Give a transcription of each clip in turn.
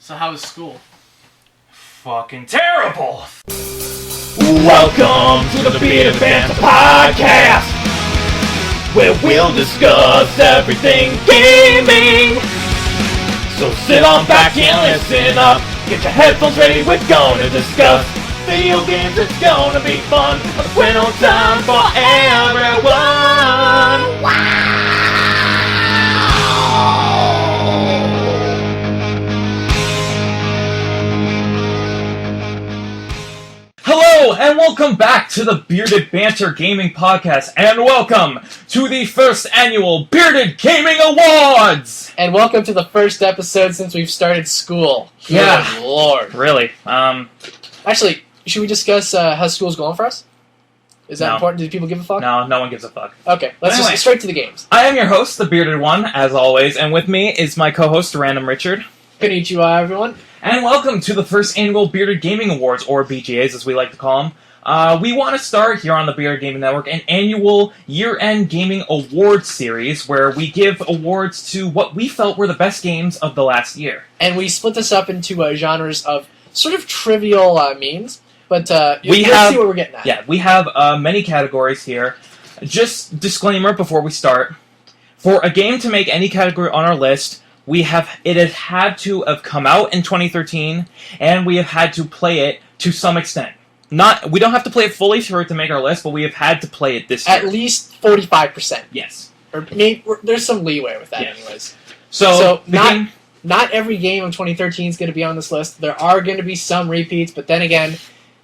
So how was school? Fucking terrible! Welcome to the Beardies Banter podcast, where we'll discuss everything gaming. So sit on back and listen up. Get your headphones ready, we're gonna discuss video games, it's gonna be fun. A winning time for everyone. Wow! Hello, and welcome back to the Bearded Banter Gaming Podcast, and welcome to the first annual Bearded Gaming Awards! And welcome to the first episode since we've started school. Yeah. Good Lord. Really, Actually, should we discuss how school's going for us? Is that No. important? Do people give a fuck? no one gives a fuck. Okay, let's Anyway. just straight to the games. I am your host, the Bearded One, as always, and with me is my co-host, Random Richard. Konnichiwa, everyone. And welcome to the first annual Bearded Gaming Awards, or BGAs as we like to call them. We want to start here on the Bearded Gaming Network an annual year-end gaming awards series where we give awards to what we felt were the best games of the last year. And we split this up into genres of sort of trivial memes, but let's see what we're getting at. Yeah, we have many categories here. Just disclaimer before we start. For a game to make any category on our list, it has had to have come out in 2013, and we have had to play it to some extent. We don't have to play it fully for it to make our list, but we have had to play it this year. At least 45%. Yes. Or maybe there's some leeway with that, Yes. anyways. So not every game of 2013 is going to be on this list. There are going to be some repeats, but then again,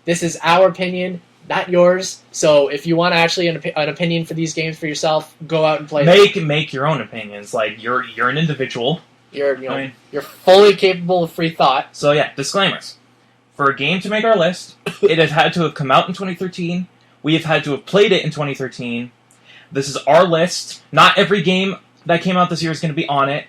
this is our opinion, not yours. So if you want to actually an opinion for these games for yourself, go out and play them. Make your own opinions. Like you're an individual. You're fully capable of free thought. So yeah, disclaimers. For a game to make our list, it has had to have come out in 2013. We have had to have played it in 2013. This is our list. Not every game that came out this year is going to be on it.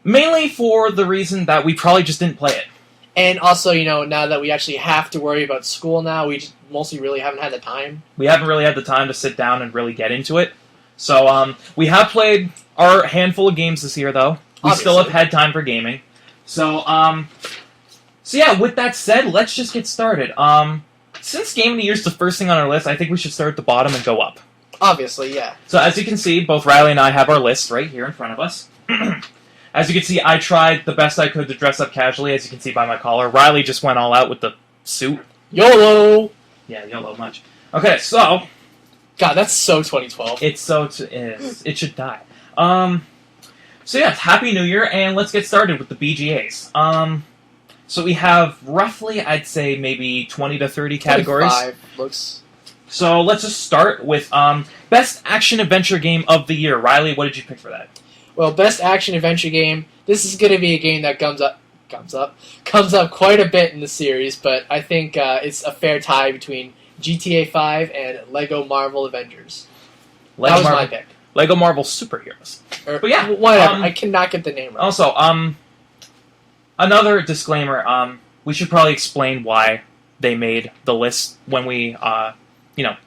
Mainly for the reason that we probably just didn't play it. And also, now that we actually have to worry about school now, we just mostly really haven't had the time. We haven't really had the time to sit down and really get into it. So we have played our handful of games this year, though. We still have had time for gaming. So yeah, with that said, let's just get started. Since Game of the Year is the first thing on our list, I think we should start at the bottom and go up. Obviously, yeah. So as you can see, both Riley and I have our list right here in front of us. As you can see, I tried the best I could to dress up casually, as you can see by my collar. Riley just went all out with the suit. YOLO! Yeah, YOLO much. Okay, so... God, that's so 2012. It should die. So yeah, Happy New Year, and let's get started with the BGAs. So we have roughly, I'd say, maybe 20 to 30 categories. 25 looks... So let's just start with Best Action Adventure Game of the Year. Riley, what did you pick for that? Well, Best Action Adventure Game. This is going to be a game that comes up quite a bit in the series, but I think it's a fair tie between GTA 5 and Lego Marvel Avengers. That was my pick. Lego Marvel Superheroes. But yeah, whatever. I cannot get the name right. Also, another disclaimer. We should probably explain why they made the list when we,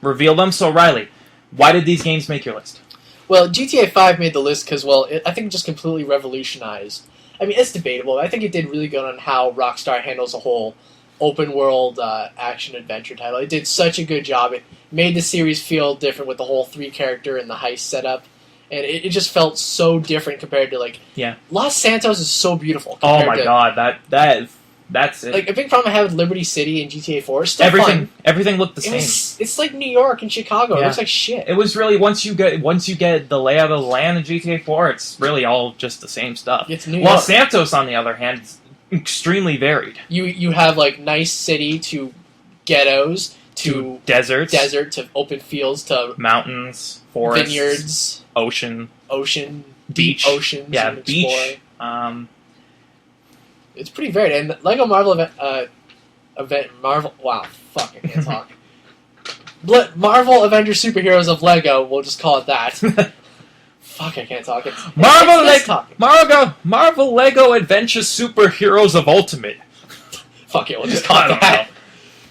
reveal them. So, Riley, why did these games make your list? Well, GTA 5 made the list because, I think it just completely revolutionized. I mean, it's debatable. I think it did really good on how Rockstar handles a whole open-world action-adventure title. It did such a good job. It made the series feel different with the whole three-character and the heist setup. And it just felt so different compared to, Los Santos is so beautiful. Oh my god, that's it. Like, a big problem I have with Liberty City and GTA 4 is still everything looked the same. It's like New York and Chicago. Yeah. It looks like shit. It was really, once you get the layout of the land in GTA 4, it's really all just the same stuff. It's New York. Los Santos, on the other hand, is extremely varied. You have, nice city to ghettos to desert to open fields to mountains, forests, vineyards, ocean, beach, oceans. Yeah, beach. It's pretty varied, and Lego Marvel Marvel. Wow, fuck, I can't talk. Marvel Avengers Superheroes of Lego. We'll just call it that. Fuck, I can't talk. Marvel Lego Adventure Superheroes of Ultimate. Fuck it, we'll just call it that.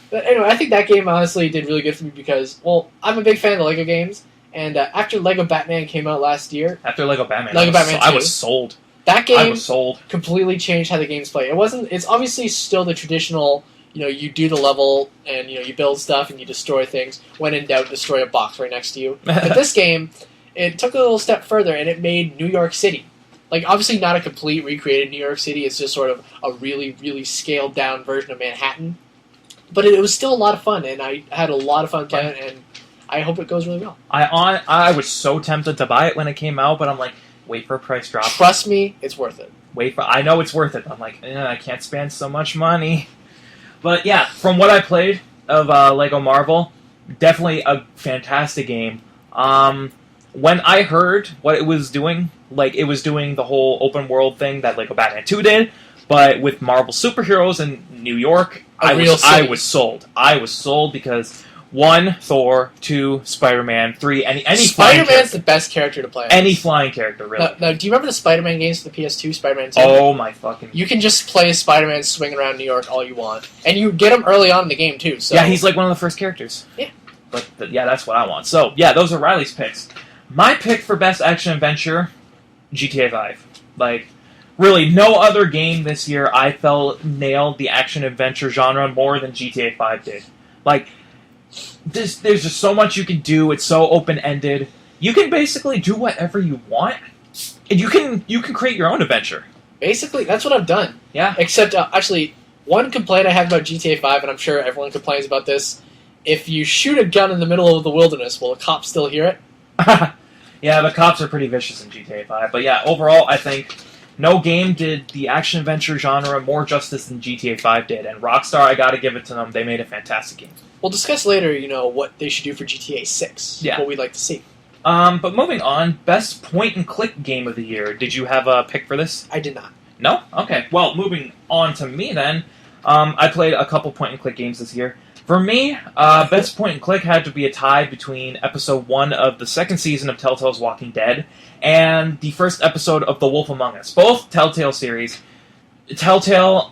But anyway, I think that game honestly did really good for me because, I'm a big fan of the Lego games, and after Lego Batman came out last year... After Lego Batman, Batman 2, I was sold. That I game was sold. completely changed how the game's played. It's obviously still the traditional, you do the level and, you build stuff and you destroy things. When in doubt, destroy a box right next to you. But this game, it took a little step further and it made New York City. Like, obviously not a complete recreated New York City. It's just sort of a really, really scaled down version of Manhattan. But it was still a lot of fun, and I had a lot of fun playing it, and I hope it goes really well. I was so tempted to buy it when it came out, but I'm like, wait for a price drop. Trust me, it's worth it. I know it's worth it. I'm like, I can't spend so much money. But yeah, from what I played of Lego Marvel, definitely a fantastic game. When I heard what it was doing, like it was doing the whole open world thing that Lego Batman 2 did, but with Marvel superheroes in New York, I was sold. I was sold because 1, Thor, 2, Spider-Man, 3, any Spider-Man's the best character to play. Any flying character, really. Now, do you remember the Spider-Man games for the PS2, Spider-Man 2? Oh my fucking... You can just play Spider-Man swinging around New York all you want. And you get him early on in the game, too. So. Yeah, he's like one of the first characters. Yeah. But, yeah, that's what I want. So, yeah, those are Riley's picks. My pick for Best Action Adventure, GTA 5. Like, really, no other game this year I felt nailed the action-adventure genre more than GTA 5 did. Like, there's just so much you can do. It's so open-ended. You can basically do whatever you want. And you can create your own adventure. Basically, that's what I've done. Yeah. Except, actually, one complaint I have about GTA 5, and I'm sure everyone complains about this, if you shoot a gun in the middle of the wilderness, will the cops still hear it? Yeah, the cops are pretty vicious in GTA 5. But yeah, overall, I think no game did the action-adventure genre more justice than GTA 5 did. And Rockstar, I gotta give it to them. They made a fantastic game. We'll discuss later, what they should do for GTA 6. Yeah. What we'd like to see. But moving on, best point-and-click game of the year. Did you have a pick for this? I did not. No? Okay. Well, moving on to me then. I played a couple point-and-click games this year. For me, best point-and-click had to be a tie between episode 1 of the second season of Telltale's Walking Dead and the first episode of The Wolf Among Us. Both Telltale series. Telltale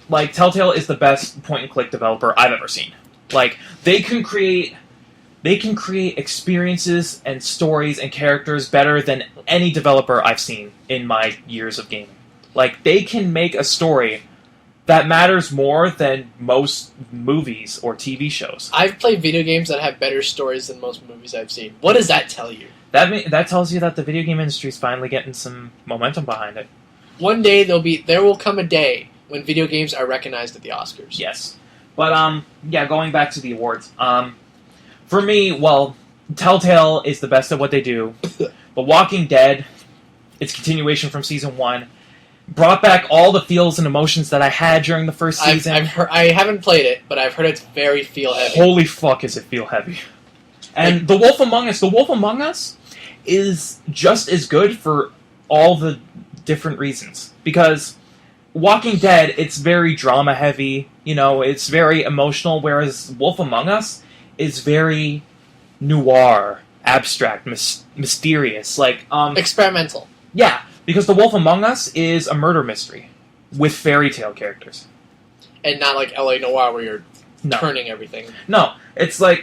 is the best point-and-click developer I've ever seen. Like, they can create experiences and stories and characters better than any developer I've seen in my years of gaming. Like, they can make a story that matters more than most movies or TV shows. I've played video games that have better stories than most movies I've seen. What does that tell you? That tells you that the video game industry is finally getting some momentum behind it. One day there will come a day when video games are recognized at the Oscars. Yes. But, going back to the awards. For me, well, Telltale is the best at what they do. But Walking Dead, its continuation from Season 1, brought back all the feels and emotions that I had during the first season. I haven't played it, but I've heard it's very feel-heavy. Holy fuck, is it feel-heavy. And The Wolf Among Us is just as good for all the different reasons. Because Walking Dead, it's very drama-heavy, it's very emotional, whereas Wolf Among Us is very noir, abstract, mysterious, experimental. Yeah, because The Wolf Among Us is a murder mystery with fairy tale characters. And not like LA Noire where you're turning everything. No, it's like,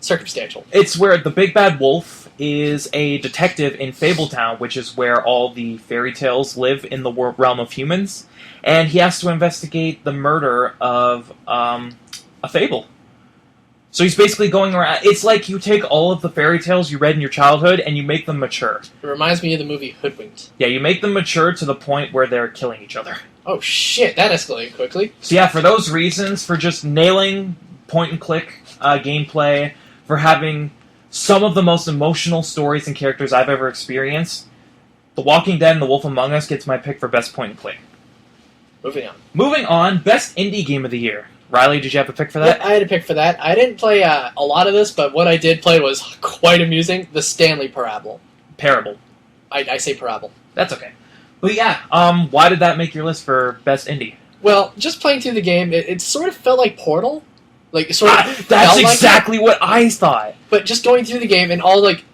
circumstantial. It's where the big bad wolf is a detective in Fabletown, which is where all the fairy tales live in the realm of humans, and he has to investigate the murder of a fable. So he's basically going around... It's like you take all of the fairy tales you read in your childhood and you make them mature. It reminds me of the movie Hoodwinked. Yeah, you make them mature to the point where they're killing each other. Oh shit, that escalated quickly. So yeah, for those reasons, for just nailing point-and-click gameplay, for having some of the most emotional stories and characters I've ever experienced, The Walking Dead and The Wolf Among Us gets my pick for best point-and-click. Moving on, best indie game of the year. Riley, did you have a pick for that? Yeah, I had a pick for that. I didn't play a lot of this, but what I did play was quite amusing. The Stanley Parable. Parable. I say Parable. That's okay. But yeah, why did that make your list for best indie? Well, just playing through the game, it sort of felt like Portal. Like, sort of that's exactly what I thought. But just going through the game and all, like...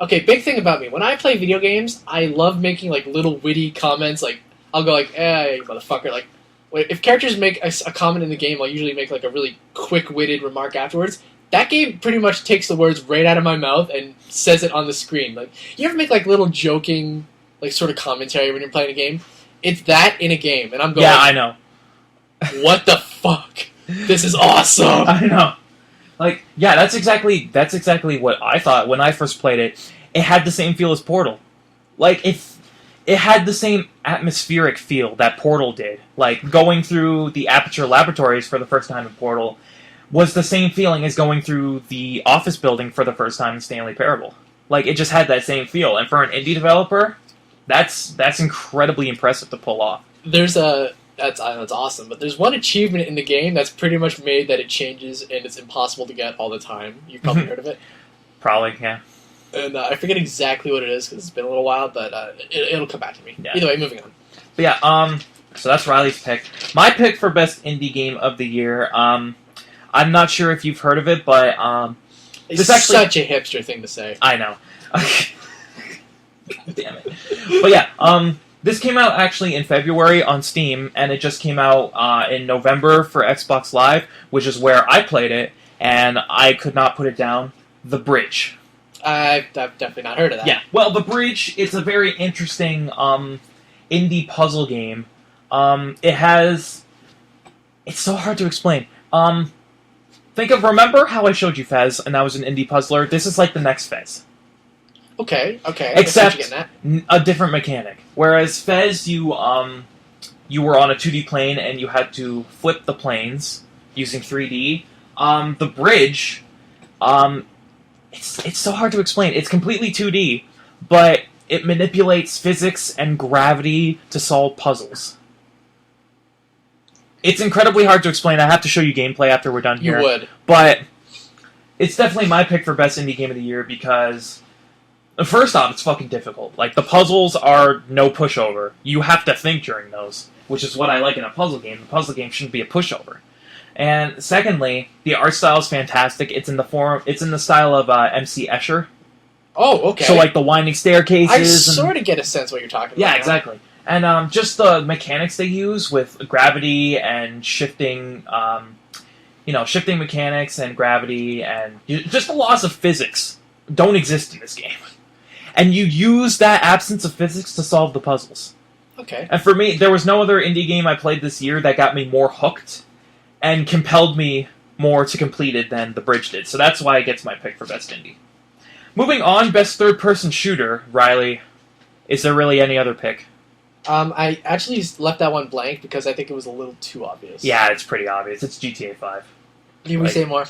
Okay, big thing about me. When I play video games, I love making, like, little witty comments. Like, I'll go like, you motherfucker, like... If characters make a comment in the game, I'll usually make like a really quick-witted remark afterwards. That game pretty much takes the words right out of my mouth and says it on the screen. Like, you ever make like little joking like sort of commentary when you're playing a game. It's that in a game, and I'm going. Yeah, I know. What the fuck? This is awesome. I know. Like, yeah, that's exactly what I thought when I first played it. It had the same feel as Portal. Like, it had the same atmospheric feel that Portal did. Like, going through the Aperture Laboratories for the first time in Portal was the same feeling as going through the office building for the first time in Stanley Parable. Like, it just had that same feel. And for an indie developer, that's incredibly impressive to pull off. That's awesome, but there's one achievement in the game that's pretty much made that it changes and it's impossible to get all the time. You've probably heard of it. Probably, yeah. And I forget exactly what it is because it's been a little while, but it'll come back to me. Yeah. Either way, moving on. But yeah, so that's Riley's pick. My pick for best indie game of the year. I'm not sure if you've heard of it, but it's such a hipster thing to say. I know. Damn it. But yeah, this came out actually in February on Steam, and it just came out in November for Xbox Live, which is where I played it, and I could not put it down. The Bridge. I've definitely not heard of that. Yeah, well, The Bridge is a very interesting indie puzzle game. It's so hard to explain. Remember how I showed you Fez, and that was an indie puzzler? This is like the next Fez. Okay. Except a different mechanic. Whereas Fez, you were on a 2D plane and you had to flip the planes using 3D. The Bridge, it's so hard to explain. It's completely 2D, but it manipulates physics and gravity to solve puzzles. It's incredibly hard to explain. I have to show you gameplay after we're done here. You would. But it's definitely my pick for best indie game of the year because... First off, it's fucking difficult. Like, the puzzles are no pushover. You have to think during those, which is what I like in a puzzle game. The puzzle game shouldn't be a pushover. And secondly, the art style is fantastic. It's in the style of MC Escher. Oh, okay. So, like, the winding staircases. I sort of get a sense what you're talking about. Yeah, exactly. And just the mechanics they use with gravity and shifting, shifting mechanics and gravity and just the laws of physics don't exist in this game. And you use that absence of physics to solve the puzzles. Okay. And for me, there was no other indie game I played this year that got me more hooked and compelled me more to complete it than The Bridge did. So that's why it gets my pick for best indie. Moving on, best third-person shooter. Riley, is there really any other pick? I actually left that one blank because I think it was a little too obvious. Yeah, it's pretty obvious. It's GTA 5. Can we say more?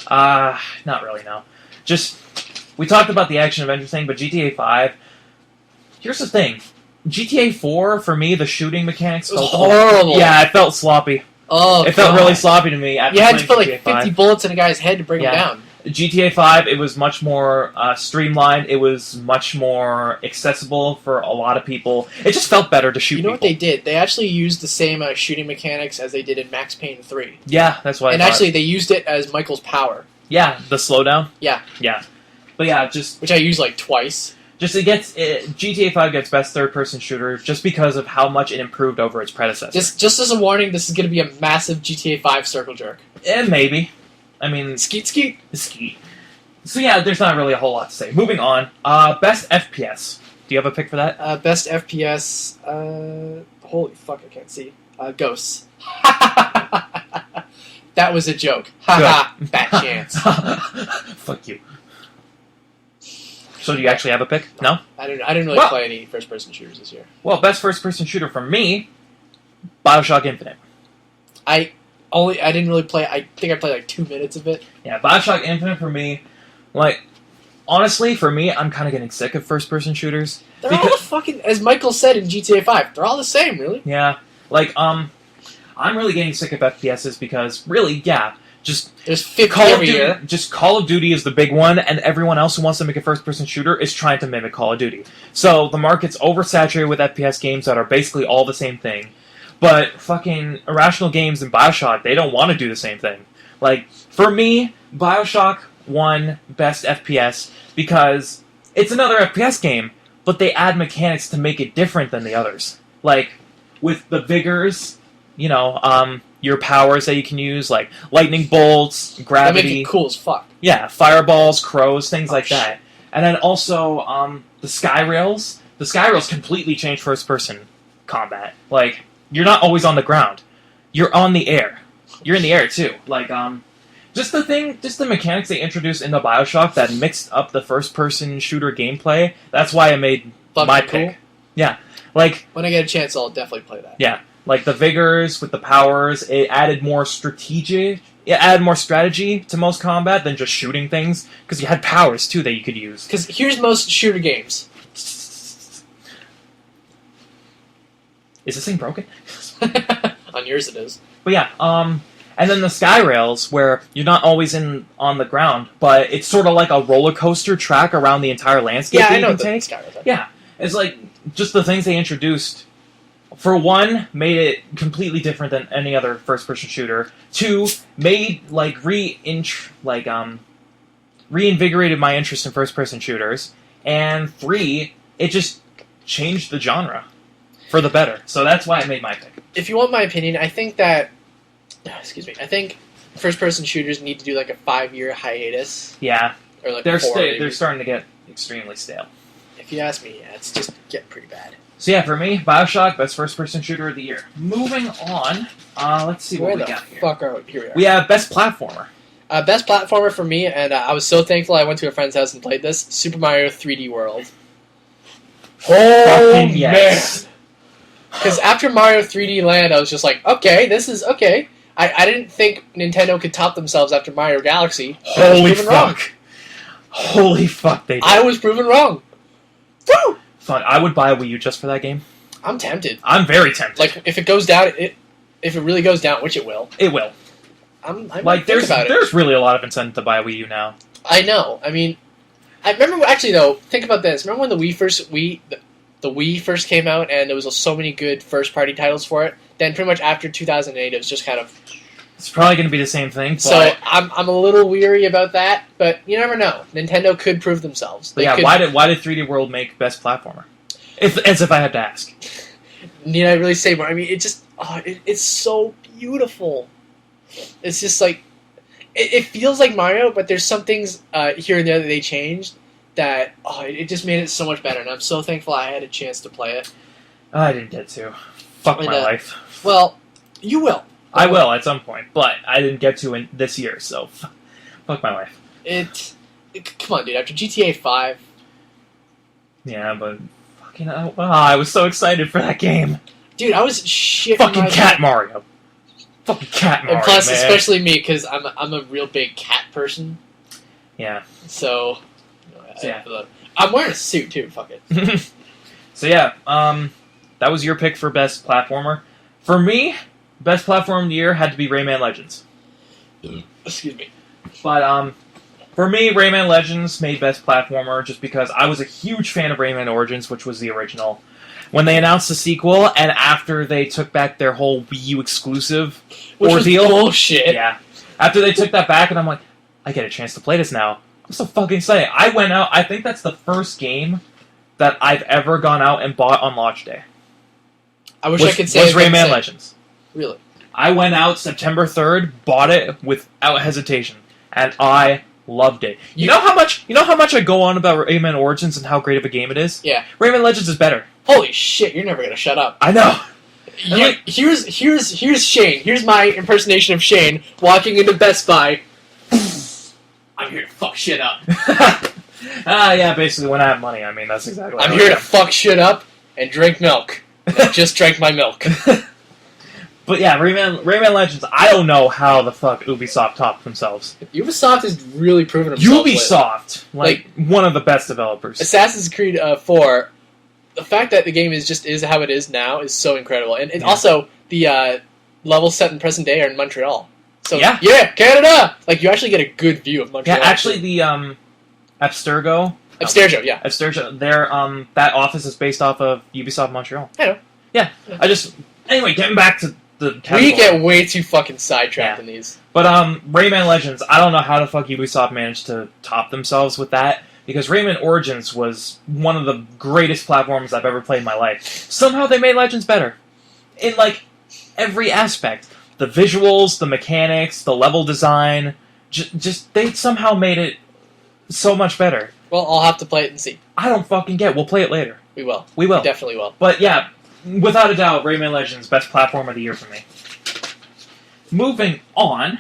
Not really, no. We talked about the action-adventure thing, but GTA 5... Here's the thing. GTA 4, for me, the shooting mechanics felt horrible. Yeah, it felt sloppy. Oh, it felt really sloppy to me. You had to put like 50 bullets in a guy's head to bring him down. GTA 5, it was much more streamlined. It was much more accessible for a lot of people. It just felt better to shoot people. You know what they did? They actually used the same shooting mechanics as they did in Max Payne 3. Yeah, that's what I thought. And actually, they used it as Michael's power. Yeah, the slowdown? Yeah. Yeah. But yeah, which I used like twice. GTA 5 gets best third-person shooter just because of how much it improved over its predecessor. Just as a warning, this is going to be a massive GTA 5 circle jerk. Maybe. I mean... Skeet. So yeah, there's not really a whole lot to say. Moving on. Best FPS. Do you have a pick for that? Best FPS... holy fuck, I can't see. Ghosts. That was a joke. Haha, bad chance. Fuck you. So do you actually have a pick? No? I didn't really play any first-person shooters this year. Well, best first-person shooter for me, BioShock Infinite. I didn't really play... I think I played like 2 minutes of it. Yeah, BioShock Infinite for me... Like, honestly, for me, I'm kind of getting sick of first-person shooters. They're all the fucking... As Michael said in GTA 5, they're all the same, really. Yeah. Like, I'm really getting sick of FPSs because, really, yeah... There's 50 every year. Just Call of Duty is the big one, and everyone else who wants to make a first-person shooter is trying to mimic Call of Duty. So the market's oversaturated with FPS games that are basically all the same thing. But fucking Irrational Games and BioShock, they don't want to do the same thing. Like, for me, BioShock won Best FPS because it's another FPS game, but they add mechanics to make it different than the others. Like, with the vigors, your powers that you can use, like lightning bolts, gravity. They make it cool as fuck. Yeah, fireballs, crows, things like that. And then also the sky rails. The sky rails completely changed first-person combat. Like, you're not always on the ground. You're on the air. You're in the air, too. Like, just the mechanics they introduced into Bioshock that mixed up the first-person shooter gameplay, that's why I made my pick. Yeah. Like, when I get a chance, I'll definitely play that. Yeah. Like, the vigors with the powers, it added more strategy to most combat than just shooting things, because you had powers, too, that you could use. Because here's most shooter games. Is this thing broken? On yours it is. But yeah, and then the sky rails, where you're not always on the ground, but it's sort of like a roller coaster track around the entire landscape that you can take. Sky rails. Yeah, it's like just the things they introduced. For one, made it completely different than any other first-person shooter. Two, made reinvigorated my interest in first-person shooters. And three, it just changed the genre for the better. So that's why I made my pick. If you want my opinion, I think that... Excuse me. I think first-person shooters need to do like a 5-year hiatus. Yeah. Or like they're 4, they're starting to get extremely stale. If you ask me, yeah, it's just getting pretty bad. So yeah, for me, Bioshock, best first-person shooter of the year. Moving on, let's see what we got here. Here we are. We have best platformer. Best platformer for me, and I was so thankful I went to a friend's house and played this, Super Mario 3D World. Oh, yes. Because after Mario 3D Land, I was just like, okay, this is okay. I didn't think Nintendo could top themselves after Mario Galaxy. Holy fuck. Wrong. Holy fuck, they did. I was proven wrong. Woo! Fun. I would buy a Wii U just for that game. I'm tempted. I'm very tempted. Like, if it goes down, if it really goes down, which it will. It will. I might think about it. There's really a lot of incentive to buy a Wii U now. I know. I mean, I remember, actually, though, think about this. Remember when the Wii first came out and there was so many good first-party titles for it? Then pretty much after 2008, it was just kind of... It's probably going to be the same thing. But... So I'm a little weary about that, but you never know. Nintendo could prove themselves. Why did 3D World make best platformer? As if I had to ask. Need I really say more? I mean, it just it's so beautiful. It's just like it feels like Mario, but there's some things here and there that they changed that it just made it so much better. And I'm so thankful I had a chance to play it. I didn't get to. Fuck my life. Well, you will. I will at some point, but I didn't get to this year, so fuck my life. Come on, dude. After GTA 5. Yeah, but fucking I was so excited for that game. Dude, I was shitting fucking Cat Mario. Fucking Cat Mario. And plus, man. especially me, because I'm a real big cat person. Yeah. So yeah. I'm wearing a suit too. Fuck it. So yeah, that was your pick for best platformer. For me, best platform of the year had to be Rayman Legends. Excuse me. But for me, Rayman Legends made best platformer just because I was a huge fan of Rayman Origins, which was the original. When they announced the sequel, and after they took back their whole Wii U exclusive ordeal, was bullshit. Yeah. After they took that back, and I'm like, I get a chance to play this now. I'm so fucking excited. I went out. I think that's the first game that I've ever gone out and bought on launch day. I wish I could say was Rayman Legends. Really? I went out September 3rd, bought it without hesitation, and I loved it. You know how much I go on about Rayman Origins and how great of a game it is? Yeah. Rayman Legends is better. Holy shit, you're never gonna shut up. I know. Here's Shane. Here's my impersonation of Shane walking into Best Buy. I'm here to fuck shit up. Yeah, basically when I have money, I mean, that's exactly I'm here to fuck shit up and drink milk. I just drank my milk. But yeah, Rayman Legends, I don't know how the fuck Ubisoft topped themselves. Ubisoft has really proven themselves. Ubisoft, like one of the best developers. Assassin's Creed 4, the fact that the game is how it is now is so incredible. And also, the levels set in present day are in Montreal. So, yeah, Canada! Like, you actually get a good view of Montreal. Yeah, actually, the Abstergo, yeah. Abstergo, that office is based off of Ubisoft Montreal. I know. Yeah, anyway, getting back to the category. We get way too fucking sidetracked in these. But Rayman Legends, I don't know how the fuck Ubisoft managed to top themselves with that, because Rayman Origins was one of the greatest platforms I've ever played in my life. Somehow they made Legends better. In, like, every aspect. The visuals, the mechanics, the level design, just they somehow made it so much better. Well, I'll have to play it and see. I don't fucking get. We'll play it later. We will. We will. We definitely will. But yeah, without a doubt, Rayman Legends best platform of the year for me. Moving on,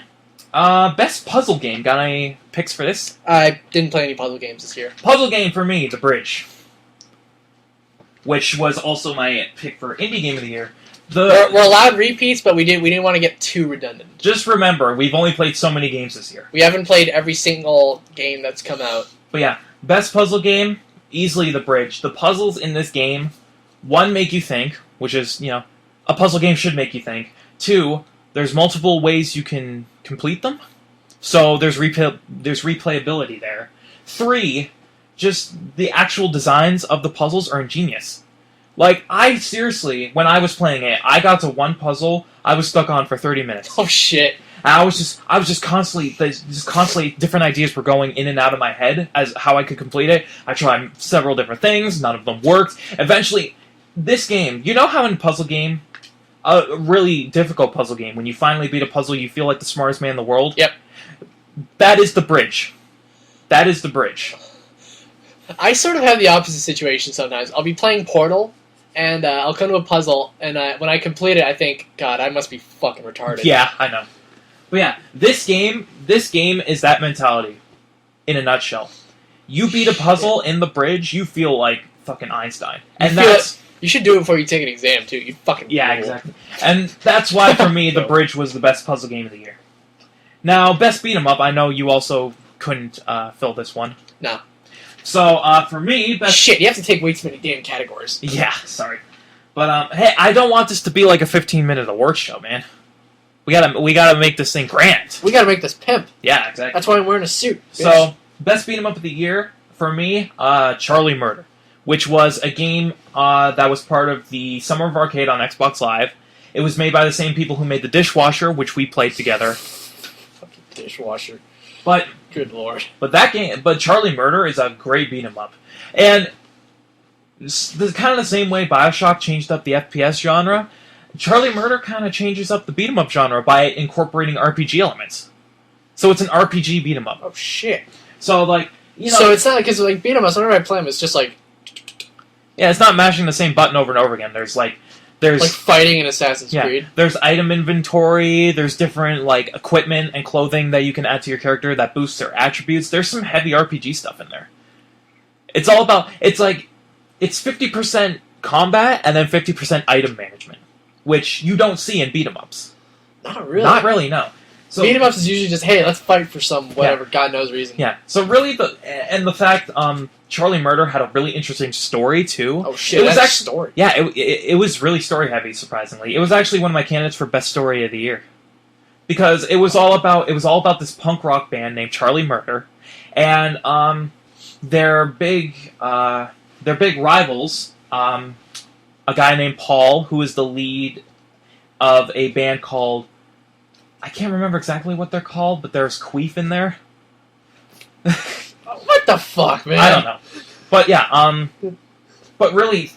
best puzzle game. Got any picks for this? I didn't play any puzzle games this year. Puzzle game for me, The Bridge, which was also my pick for indie game of the year. We're allowed repeats, but we didn't want to get too redundant. Just remember, we've only played so many games this year. We haven't played every single game that's come out. But yeah, best puzzle game, easily The Bridge. The puzzles in this game, one, make you think, which is, a puzzle game should make you think. Two, there's multiple ways you can complete them, so there's replayability there. Three, just the actual designs of the puzzles are ingenious. Like, I seriously, when I was playing it, I got to one puzzle I was stuck on for 30 minutes. Oh shit. I was just constantly different ideas were going in and out of my head as how I could complete it. I tried several different things, none of them worked. Eventually, this game, you know how in a puzzle game, a really difficult puzzle game, when you finally beat a puzzle, you feel like the smartest man in the world? Yep. That is The Bridge. That is The Bridge. I sort of have the opposite situation sometimes. I'll be playing Portal, and I'll come to a puzzle, and when I complete it, I think, God, I must be fucking retarded. Yeah, I know. But yeah, this game is that mentality in a nutshell. You beat a puzzle in The Bridge, you feel like fucking Einstein. And you should do it before you take an exam, too. You fucking yeah, fool. exactly. And that's why, for me, The Bridge was the best puzzle game of the year. Now, best beat 'em up, I know you also couldn't fill this one. No. So, for me, best... Shit, you have to take way too many damn categories. Yeah, sorry. But, hey, I don't want this to be like a 15-minute award show, man. We gotta make this thing grand. We gotta make this pimp. Yeah, exactly. That's why I'm wearing a suit. Bitch. So, best beat 'em up of the year, for me, Charlie Murder, which was a game that was part of the Summer of Arcade on Xbox Live. It was made by the same people who made The Dishwasher, which we played together. Fucking Dishwasher. But good lord. But Charlie Murder is a great beat 'em up, and kind of the same way BioShock changed up the FPS genre. Charlie Murder kind of changes up the beat 'em up genre by incorporating RPG elements. So it's an RPG beat 'em up. Oh shit. So like So it's not because like beat 'em ups. Whenever I play them, it's just like. Yeah, it's not mashing the same button over and over again. There's like fighting in Assassin's Creed. There's item inventory, there's different like equipment and clothing that you can add to your character that boosts their attributes. There's some heavy RPG stuff in there. It's all about it's 50% combat and then 50% item management, which you don't see in beat 'em ups. Not really. Not really, no. So beat 'em ups is usually just, hey, let's fight for some whatever God knows reason. Yeah. So really the fact Charlie Murder had a really interesting story too. Oh shit! It was that's actually story. Yeah, it was really story heavy. Surprisingly, it was actually one of my candidates for best story of the year because it was all about this punk rock band named Charlie Murder, and their big rivals, a guy named Paul, who is the lead of a band called, I can't remember exactly what they're called, but there's Queef in there. What the fuck, man? I don't know. But yeah, but really,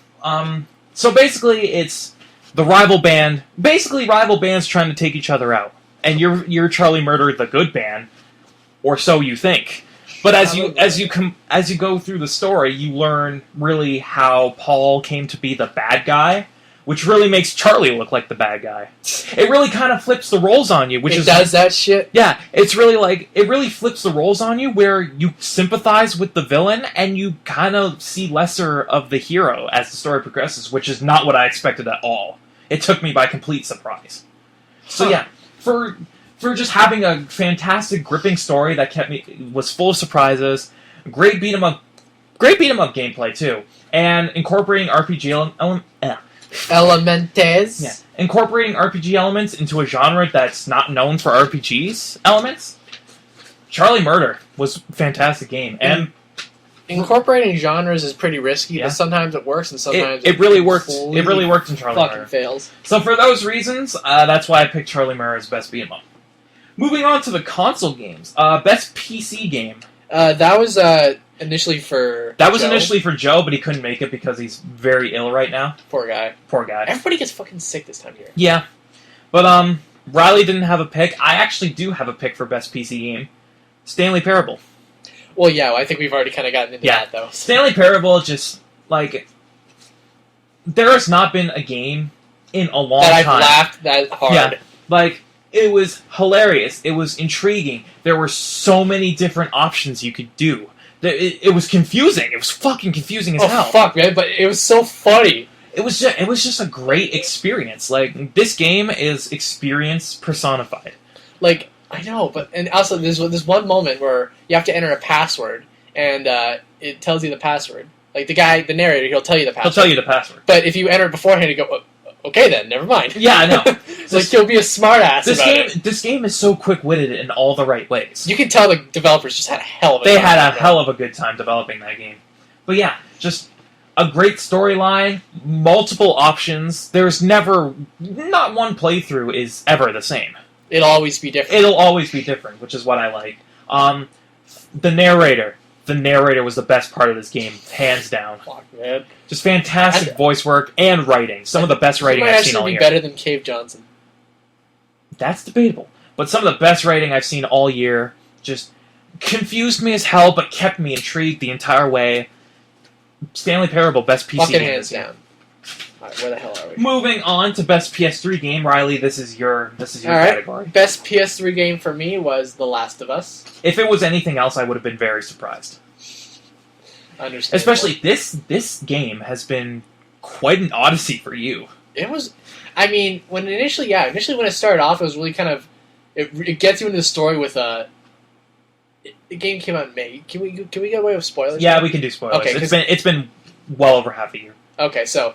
so basically it's the rival band, basically rival bands trying to take each other out. And you're Charlie Murder, the good band, or so you think. But as you go through the story, you learn really how Paul came to be the bad guy, which really makes Charlie look like the bad guy. It really kind of flips the roles on you, It does that shit? Yeah, it's really it really flips the roles on you where you sympathize with the villain and you kind of see lesser of the hero as the story progresses, which is not what I expected at all. It took me by complete surprise. So yeah, for just having a fantastic gripping story that was full of surprises, great beat 'em up gameplay too, and incorporating Elementes. Yeah. Incorporating RPG elements into a genre that's not known for RPGs elements. Charlie Murder was a fantastic game. And incorporating genres is pretty risky, yeah. but sometimes it works and sometimes it really worked. It really worked in Charlie fucking Murder. Fails. So for those reasons, that's why I picked Charlie Murder as best beat 'em up. Moving on to the console games. Best PC game. That was initially for Joe. Initially for Joe, but he couldn't make it because he's very ill right now. Poor guy. Poor guy. Everybody gets fucking sick this time of year. Yeah. But Riley didn't have a pick. I actually do have a pick for best PC game. Stanley Parable. Well, yeah, I think we've already kind of gotten into that, though. Stanley Parable, just, like... There has not been a game in a long that time. I've laughed that hard. Yeah, like, it was hilarious. It was intriguing. There were so many different options you could do. It was confusing. It was fucking confusing as hell. Oh, fuck, man, but it was so funny. It was just a great experience. Like, this game is experience personified. Like, I know, and also there's one moment where you have to enter a password, and it tells you the password. Like, the narrator, he'll tell you the password. He'll tell you the password. But if you enter it beforehand, you go, okay then, never mind. Yeah, I know. It's like, you'll be a smartass about it. This game is so quick-witted in all the right ways. You can tell the developers just had a hell of a time. They time. had a hell of a good time developing that game. But yeah, just a great storyline, multiple options. There's not one playthrough is ever the same. It'll always be different. It'll always be different, which is what I like. The narrator. The narrator was the best part of this game, hands down. Fuck, man. Just fantastic voice work and writing. Some of the best writing I've seen all year. Might actually be better than Cave Johnson. That's debatable. But some of the best writing I've seen all year just confused me as hell, but kept me intrigued the entire way. Stanley Parable, best PC fucking game. Hands down. Alright, where the hell are we? Moving on to best PS3 game, Riley. This is your category. Best PS3 game for me was The Last of Us. If it was anything else, I would have been very surprised. Understandable. Especially this game has been quite an odyssey for you. It was. I mean, initially when it started off, it was really kind of. It gets you into the story with a. The game came out in May. Can we get away with spoilers? Yeah, we can do spoilers. Okay, it's been well over half a year. Okay, so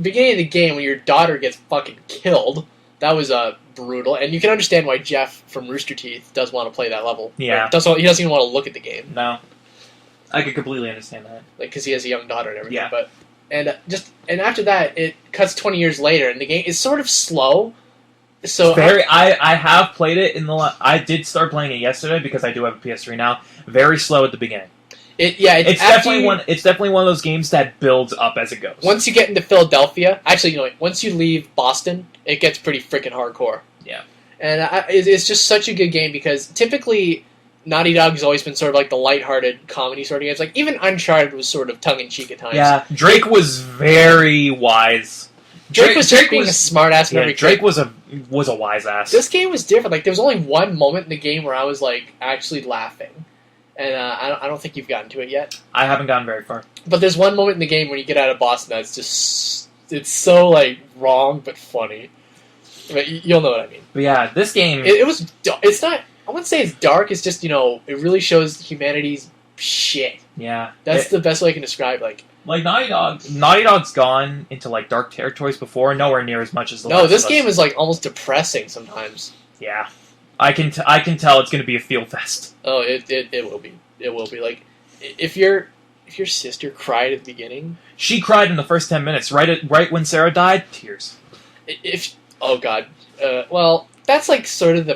beginning of the game when your daughter gets fucking killed, that was brutal, and you can understand why Jeff from Rooster Teeth does want to play that level. Yeah, he doesn't even want to look at the game. No, I could completely understand that. Like, because he has a young daughter and everything. Yeah, but and after that, it cuts 20 years later, and the game is sort of slow. So I have played it I did start playing it yesterday because I do have a PS3 now. Very slow at the beginning. It's definitely one of those games that builds up as it goes. Once you get into Philadelphia, actually, once you leave Boston, it gets pretty freaking hardcore. Yeah, and it's just such a good game because typically Naughty Dog has always been sort of like the lighthearted comedy sort of games. Like even Uncharted was sort of tongue in cheek at times. Yeah, Drake was very wise. Drake was being a smartass. Yeah, Drake was a wise ass. This game was different. Like there was only one moment in the game where I was like actually laughing, and I don't think you've gotten to it yet. I haven't gotten very far. But there's one moment in the game when you get out of Boston that's just it's so like wrong but funny. But you'll know what I mean. But yeah, this game it's not. I wouldn't say it's dark. It's just it really shows humanity's shit. Yeah, that's the best way I can describe. Like Naughty Dog's gone into like dark territories before, nowhere near as much as the No, this game is like almost depressing sometimes. Yeah, I can tell it's going to be a feel fest. Oh, it will be. It will be. Like if your sister cried at the beginning, she cried in the first 10 minutes. Right when Sarah died, tears. Oh god. Well, that's like sort of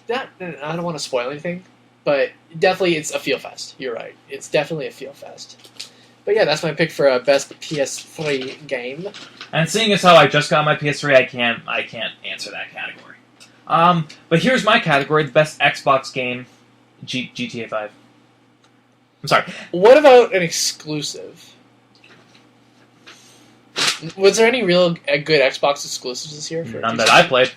I don't want to spoil anything, but definitely it's a feel fest. You're right. It's definitely a feel fest. But yeah, that's my pick for a best PS3 game. And seeing as how I just got my PS3, I can't answer that category. But here's my category: the best Xbox game, GTA 5. I'm sorry. What about an exclusive? Was there any real good Xbox exclusives this year? None that I played.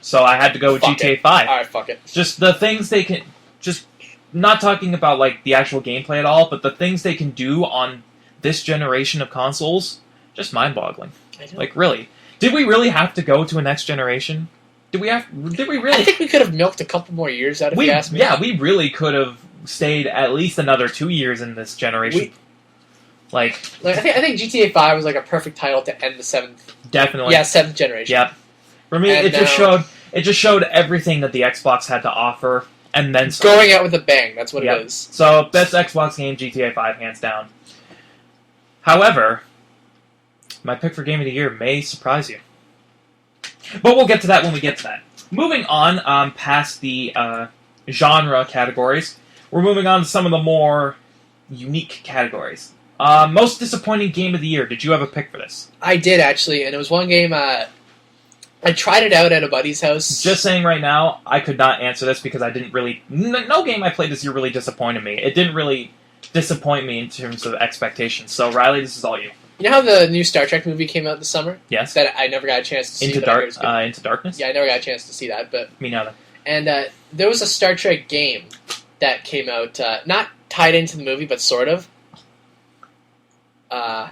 So I had to go with GTA 5. Alright, fuck it. Just the things they can... Just not talking about like the actual gameplay at all, but the things they can do on this generation of consoles, just mind-boggling. Like, really. Did we really have to go to a next generation? Did we really? I think we could have milked a couple more years out of you ask me. Yeah, we really could have stayed at least another 2 years in this generation. I think GTA 5 was like a perfect title to end the 7th. Definitely. Yeah, 7th generation. Yep. For me, it just showed everything that the Xbox had to offer, and then going out with a bang. That's what it is. So, best Xbox game, GTA 5, hands down. However, my pick for Game of the Year may surprise you. But we'll get to that when we get to that. Moving on past the genre categories, we're moving on to some of the more unique categories. Most disappointing game of the year. Did you have a pick for this? I did, actually, and it was one game I tried it out at a buddy's house. Just saying right now, I could not answer this because I didn't really... No game I played this year really disappointed me. It didn't really disappoint me in terms of expectations. So, Riley, this is all you. You know how the new Star Trek movie came out this summer? Yes. That I never got a chance to see. Into Darkness? Yeah, I never got a chance to see that. But Me neither. And there was a Star Trek game that came out, not tied into the movie, but sort of. Oh,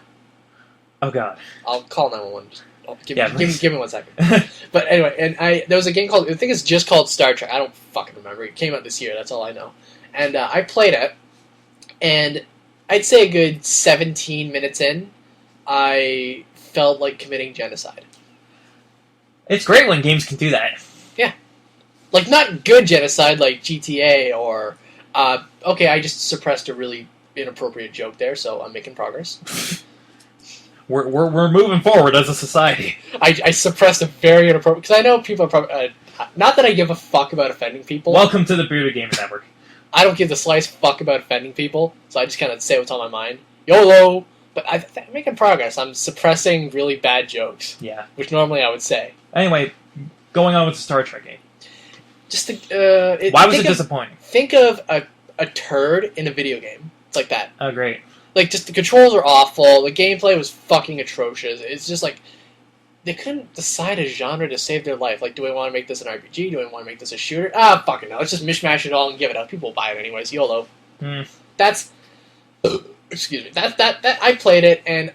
God. I'll call 911. Give me 1 second. But anyway, and there was a game called, I think it's just called Star Trek. I don't fucking remember. It came out this year. That's all I know. And I played it, and I'd say a good 17 minutes in, I felt like committing genocide. It's great when games can do that. Yeah. Like, not good genocide like GTA or, okay, I just suppressed a really inappropriate joke there, so I'm making progress. We're moving forward as a society. I suppressed a very inappropriate... Because I know people are probably... not that I give a fuck about offending people. Welcome to the Bearded Gaming Network. I don't give the slightest fuck about offending people, so I just kind of say what's on my mind. YOLO! But I'm making progress. I'm suppressing really bad jokes. Yeah. Which normally I would say. Anyway, going on with the Star Trek game. Just Why was it disappointing? Think of a turd in a video game. It's like that. Oh, great. Like, just the controls are awful. The gameplay was fucking atrocious. It's just like... They couldn't decide a genre to save their life. Like, do I want to make this an RPG? Do I want to make this a shooter? Fucking no. Let's just mishmash it all and give it up. People will buy it anyways. YOLO. That's... Excuse me. That I played it, and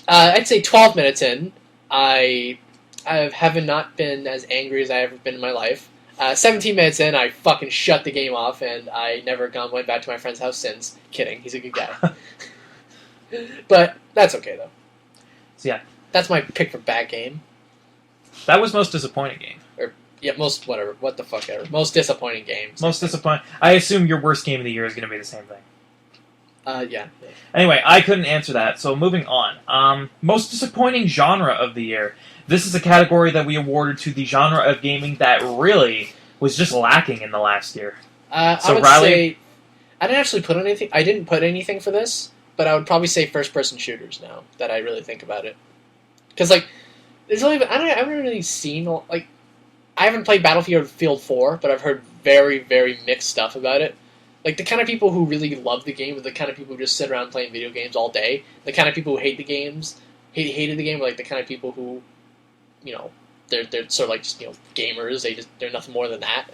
I'd say 12 minutes in, I haven't not been as angry as I ever been in my life. 17 minutes in, I fucking shut the game off, and I never went back to my friend's house since. Kidding. He's a good guy. But that's okay, though. So, yeah. That's my pick for bad game. That was most disappointing game. Yeah, most whatever. What the fuck ever. Most disappointing games. Most disappointing. I assume your worst game of the year is going to be the same thing. Yeah. Anyway, I couldn't answer that, so moving on. Most disappointing genre of the year. This is a category that we awarded to the genre of gaming that really was just lacking in the last year. I would say... I didn't actually put anything... I didn't put anything for this, but I would probably say first-person shooters now, that I really think about it. Because, like, there's only... I haven't really seen... Like, I haven't played Battlefield 4, but I've heard very, very mixed stuff about it. Like, the kind of people who really love the game are the kind of people who just sit around playing video games all day. The kind of people who hate the games, hated the game, are like the kind of people who, you know, they're sort of like just, you know, gamers. They're nothing more than that.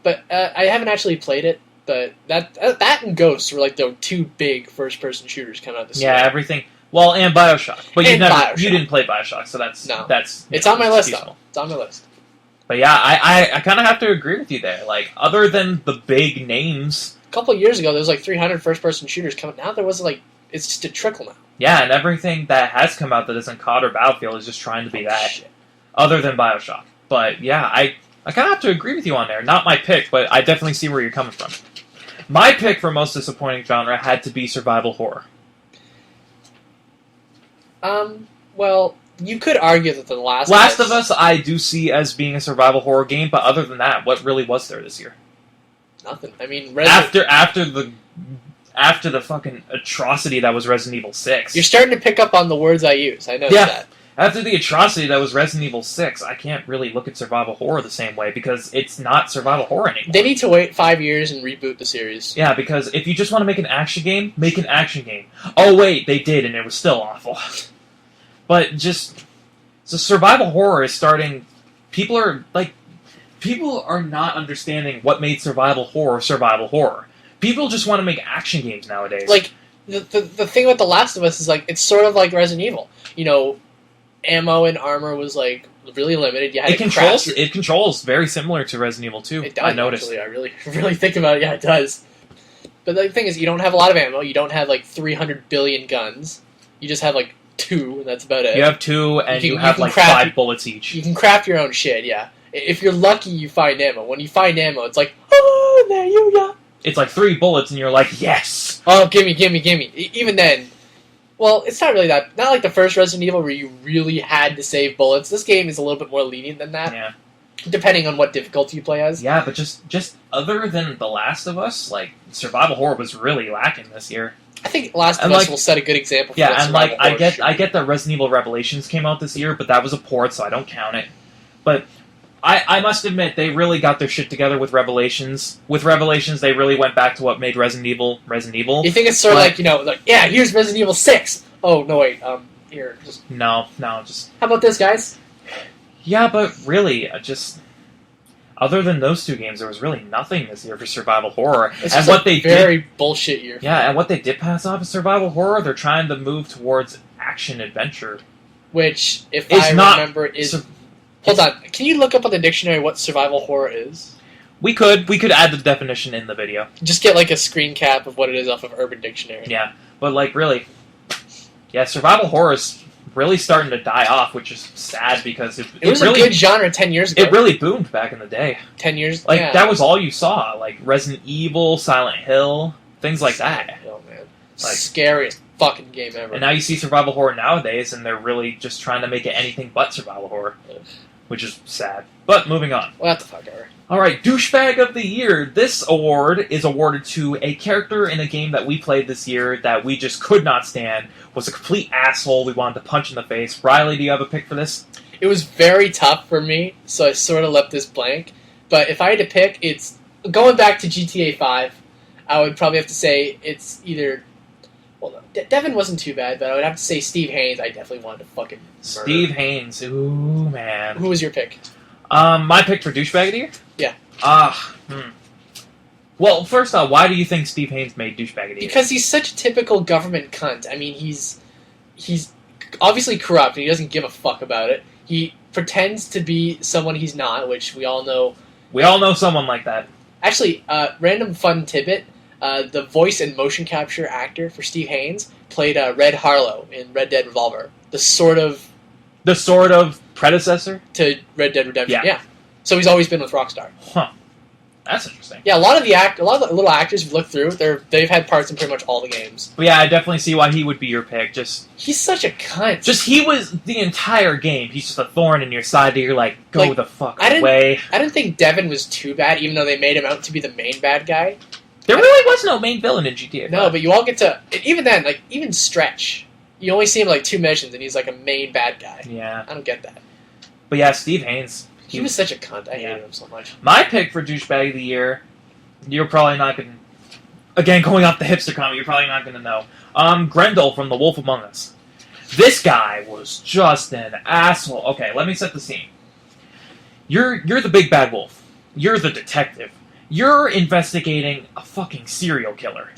But I haven't actually played it, but that and Ghosts were like the two big first-person shooters coming out this year. Yeah, everything. Well, and Bioshock. But you didn't play Bioshock, so that's... No. It's on my list, though. It's on my list. But yeah, I kind of have to agree with you there. Like, other than the big names... A couple of years ago, there was like 300 first-person shooters coming. Now there was like... It's just a trickle now. Yeah, and everything that has come out that isn't COD or Battlefield is just trying to be that. Shit. Other than Bioshock. But yeah, I kind of have to agree with you on there. Not my pick, but I definitely see where you're coming from. My pick for most disappointing genre had to be survival horror. Well... You could argue that The Last of Us I do see as being a survival horror game, but other than that, what really was there this year? Nothing. I mean, after the fucking atrocity that was Resident Evil 6. You're starting to pick up on the words I use. I know that. After the atrocity that was Resident Evil 6, I can't really look at survival horror the same way because it's not survival horror anymore. They need to wait 5 years and reboot the series. Yeah, because if you just want to make an action game, make an action game. Oh wait, they did, and it was still awful. But just... So survival horror is starting... People are not understanding what made survival horror. People just want to make action games nowadays. Like, the thing with The Last of Us is, like, it's sort of like Resident Evil. You know, ammo and armor was, like, really limited. You had it controls very similar to Resident Evil 2, it does, I noticed. Actually, I really think about it. Yeah, it does. But the thing is, you don't have a lot of ammo. You don't have, like, 300 billion guns. You just have, like, 2, and that's about it. You have 2, and you have like 5 bullets each. You can craft your own shit, yeah. If you're lucky, you find ammo. When you find ammo, it's like, oh, there you go. It's like 3 bullets, and you're like, yes! Oh, gimme. Even then, well, it's not really not like the first Resident Evil where you really had to save bullets. This game is a little bit more lenient than that. Yeah. depending on what difficulty you play as. Yeah, but just other than The Last of Us, like, survival horror was really lacking this year. I think Last of Us will set a good example for yeah, and like I get that Resident Evil Revelations came out this year, but that was a port, so I don't count it. But I must admit, they really got their shit together with Revelations. With Revelations, they really went back to what made Resident Evil. You think it's sort of like, yeah, here's Resident Evil 6. Oh, no, wait, here. No, just... How about this, guys? Yeah, but really, just... Other than those two games, there was really nothing this year for survival horror. It's and what they very bullshit year. Yeah, and what they did pass off as survival horror, they're trying to move towards action-adventure. Which, if I remember, is... Hold on. Can you look up on the dictionary what survival horror is? We could add the definition in the video. Just get like a screen cap of what it is off of Urban Dictionary. Yeah, but like really, yeah, survival horror is really starting to die off, which is sad because it was really, a good genre 10 years ago. It really boomed back in the day. 10 years? Like, that was all you saw. Like, Resident Evil, Silent Hill, things like that. Oh, man. Like, scariest fucking game ever. And now you see survival horror nowadays, and they're really just trying to make it anything but survival horror. Yeah. Which is sad. But moving on. What the fuck ever. Alright, Douchebag of the Year. This award is awarded to a character in a game that we played this year that we just could not stand, was a complete asshole we wanted to punch in the face. Riley, do you have a pick for this? It was very tough for me, so I sort of left this blank. But if I had to pick, it's... Going back to GTA 5, I would probably have to say it's either... Well, no, Devin wasn't too bad, but I would have to say Steve Haynes. I definitely wanted to fucking murder. Steve Haynes. Ooh, man. Who was your pick? My pick for Douchebag of the Year? Yeah. Well, first off, why do you think Steve Haynes made Douchebag of the Year? Because he's such a typical government cunt. I mean, he's obviously corrupt, and he doesn't give a fuck about it. He pretends to be someone he's not, which we all know. We all know someone like that. Actually, random fun tidbit. The voice and motion capture actor for Steve Haynes played Red Harlow in Red Dead Revolver. The sort of predecessor to Red Dead Redemption. Yeah. So he's always been with Rockstar. Huh. That's interesting. Yeah, a lot of the little actors you've looked through, they've had parts in pretty much all the games. But yeah, I definitely see why he would be your pick. He's such a cunt. He was the entire game. He's just a thorn in your side that you're like, go the fuck away. I didn't think Devin was too bad, even though they made him out to be the main bad guy. There really was no main villain in GTA 5. No, but you all get to... Even then, even Stretch, you only see him 2 missions, and he's a main bad guy. Yeah. I don't get that. But yeah, Steve Haynes. He was such a cunt. I hated him so much. My pick for Douchebag of the Year, you're probably not going to... Again, going off the hipster comment, you're probably not going to know. Grendel from The Wolf Among Us. This guy was just an asshole. Okay, let me set the scene. You're the big bad wolf. You're the detective. You're investigating a fucking serial killer.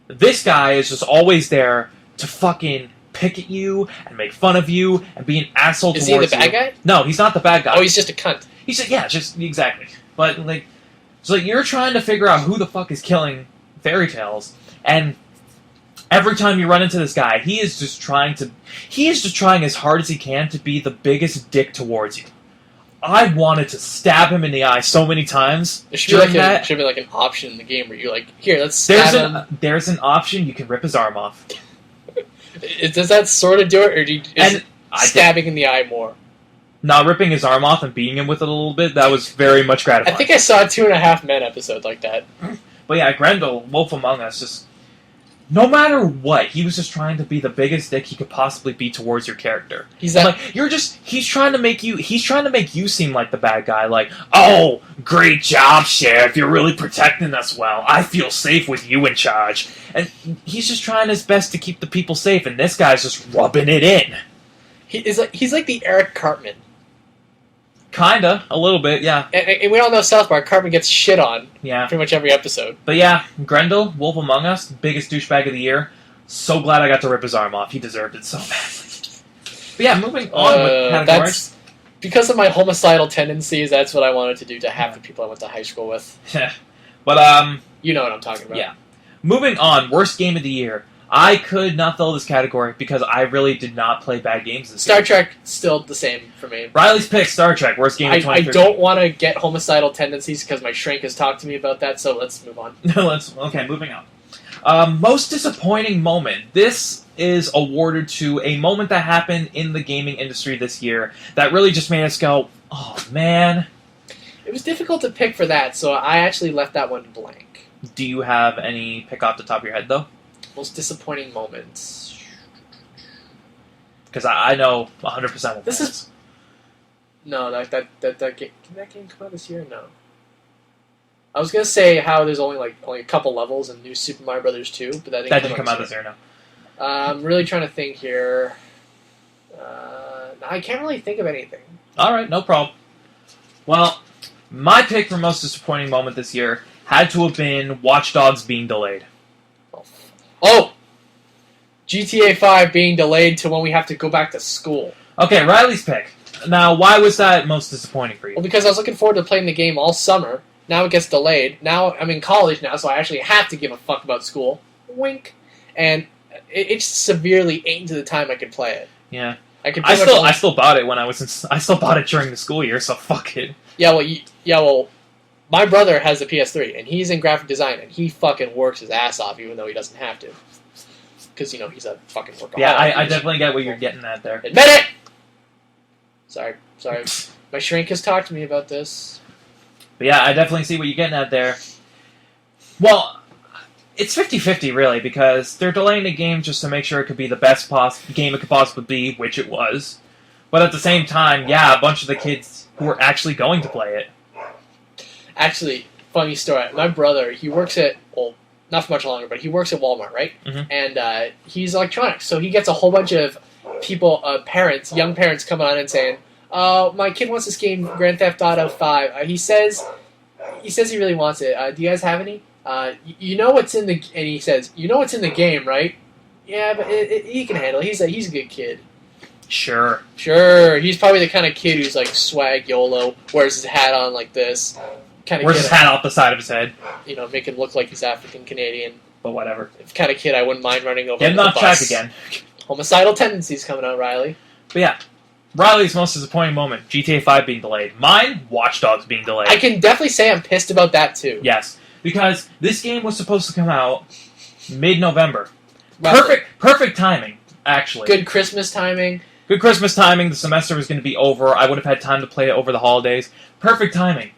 This guy is just always there to fucking pick at you and make fun of you and be an asshole towards you. Is he the bad guy? No, he's not the bad guy. Oh, he's just a cunt. Exactly. But, so you're trying to figure out who the fuck is killing Fairy Tales, and every time you run into this guy, he is just trying as hard as he can to be the biggest dick towards you. I wanted to stab him in the eye so many times. There should be an option in the game where you're like, here, let's stab him. There's an option, you can rip his arm off. Does that sort of do it, or is stabbing in the eye more? Not ripping his arm off and beating him with it a little bit, that was very much gratifying. I think I saw a 2.5 Men episode like that. But yeah, Grendel, Wolf Among Us, just... No matter what, he was just trying to be the biggest dick he could possibly be towards your character. He's trying to make you seem like the bad guy, like, oh, great job, Sheriff, you're really protecting us well. I feel safe with you in charge. And he's just trying his best to keep the people safe, and this guy's just rubbing it in. He's like the Eric Cartman. Kinda, a little bit, yeah. And we all know South Park, Cartman gets shit on pretty much every episode. But yeah, Grendel, Wolf Among Us, biggest douchebag of the year. So glad I got to rip his arm off. He deserved it so badly. But yeah, moving on with categories. Because of my homicidal tendencies, that's what I wanted to do to half the people I went to high school with. But, you know what I'm talking about. Yeah. Moving on, worst game of the year. I could not fill this category because I really did not play bad games this year. Star Trek, still the same for me. Riley's pick, Star Trek, worst game of 2013. I don't want to get homicidal tendencies because my shrink has talked to me about that, so let's move on. Okay, moving on. Most disappointing moment. This is awarded to a moment that happened in the gaming industry this year that really just made us go, Oh, man. It was difficult to pick for that, so I actually left that one blank. Do you have any pick off the top of your head, though? Most disappointing moments. Because I know 100% what This that is- No, that game, did that game come out this year? No. I was gonna say how there's only a couple levels in New Super Mario Brothers 2, but that That didn't come out this year, no. I'm really trying to think here. I can't really think of anything. Alright, no problem. Well, my pick for most disappointing moment this year had to have been Watch Dogs being delayed. Oh! GTA 5 being delayed to when we have to go back to school. Okay, Riley's pick. Now, why was that most disappointing for you? Well, because I was looking forward to playing the game all summer. Now it gets delayed. Now I'm in college now, so I actually have to give a fuck about school. Wink. And it's severely ate into the time I could play it. Yeah. I still bought it when I was in... I still bought it during the school year, so fuck it. Yeah, well, my brother has a PS3, and he's in graphic design, and he fucking works his ass off, even though he doesn't have to. Because, he's a fucking workaholic. Yeah, I definitely get what you're getting at there. Admit it! Sorry. My shrink has talked to me about this. But yeah, I definitely see what you're getting at there. Well, it's 50-50, really, because they're delaying the game just to make sure it could be the best game it could possibly be, which it was. But at the same time, yeah, a bunch of the kids who were actually going to play it. Actually, funny story. My brother, he works at, well, not for much longer, but he works at Walmart, right? Mm-hmm. And he's electronics, so he gets a whole bunch of people, young parents coming on and saying, my kid wants this game, Grand Theft Auto 5. He says he really wants it. Do you guys have any? You know what's in the... And he says, you know what's in the game, right? Yeah, but he can handle it. He's a good kid. Sure. He's probably the kind of kid who's swag YOLO, wears his hat on like this. Wears his hat off the side of his head. Make him look like he's African Canadian. But whatever. The kind of kid I wouldn't mind running over. Get him off track again. Homicidal tendencies coming out, Riley. But yeah, Riley's most disappointing moment: GTA 5 being delayed. Mine, Watch Dogs being delayed. I can definitely say I'm pissed about that too. Yes, because this game was supposed to come out mid-November. Roughly. Perfect timing, actually. Good Christmas timing. Good Christmas timing. The semester was going to be over. I would have had time to play it over the holidays. Perfect timing.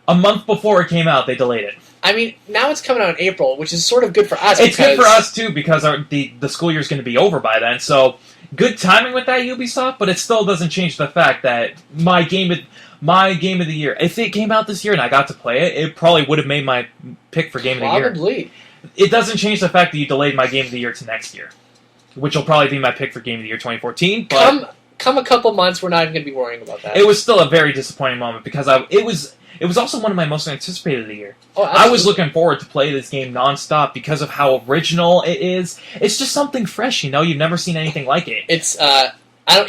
A month before it came out, they delayed it. I mean, now it's coming out in April, which is sort of good for us. It's good for us, too, because the school year is going to be over by then. So, good timing with that, Ubisoft, but it still doesn't change the fact that my game of the year, if it came out this year and I got to play it, it probably would have made my pick for game of the year. Probably. It doesn't change the fact that you delayed my game of the year to next year, which will probably be my pick for game of the year 2014. But come a couple months, we're not even going to be worrying about that. It was still a very disappointing moment because it was also one of my most anticipated of the year. Oh, I was looking forward to play this game nonstop because of how original it is. It's just something fresh, You've never seen anything like it. It's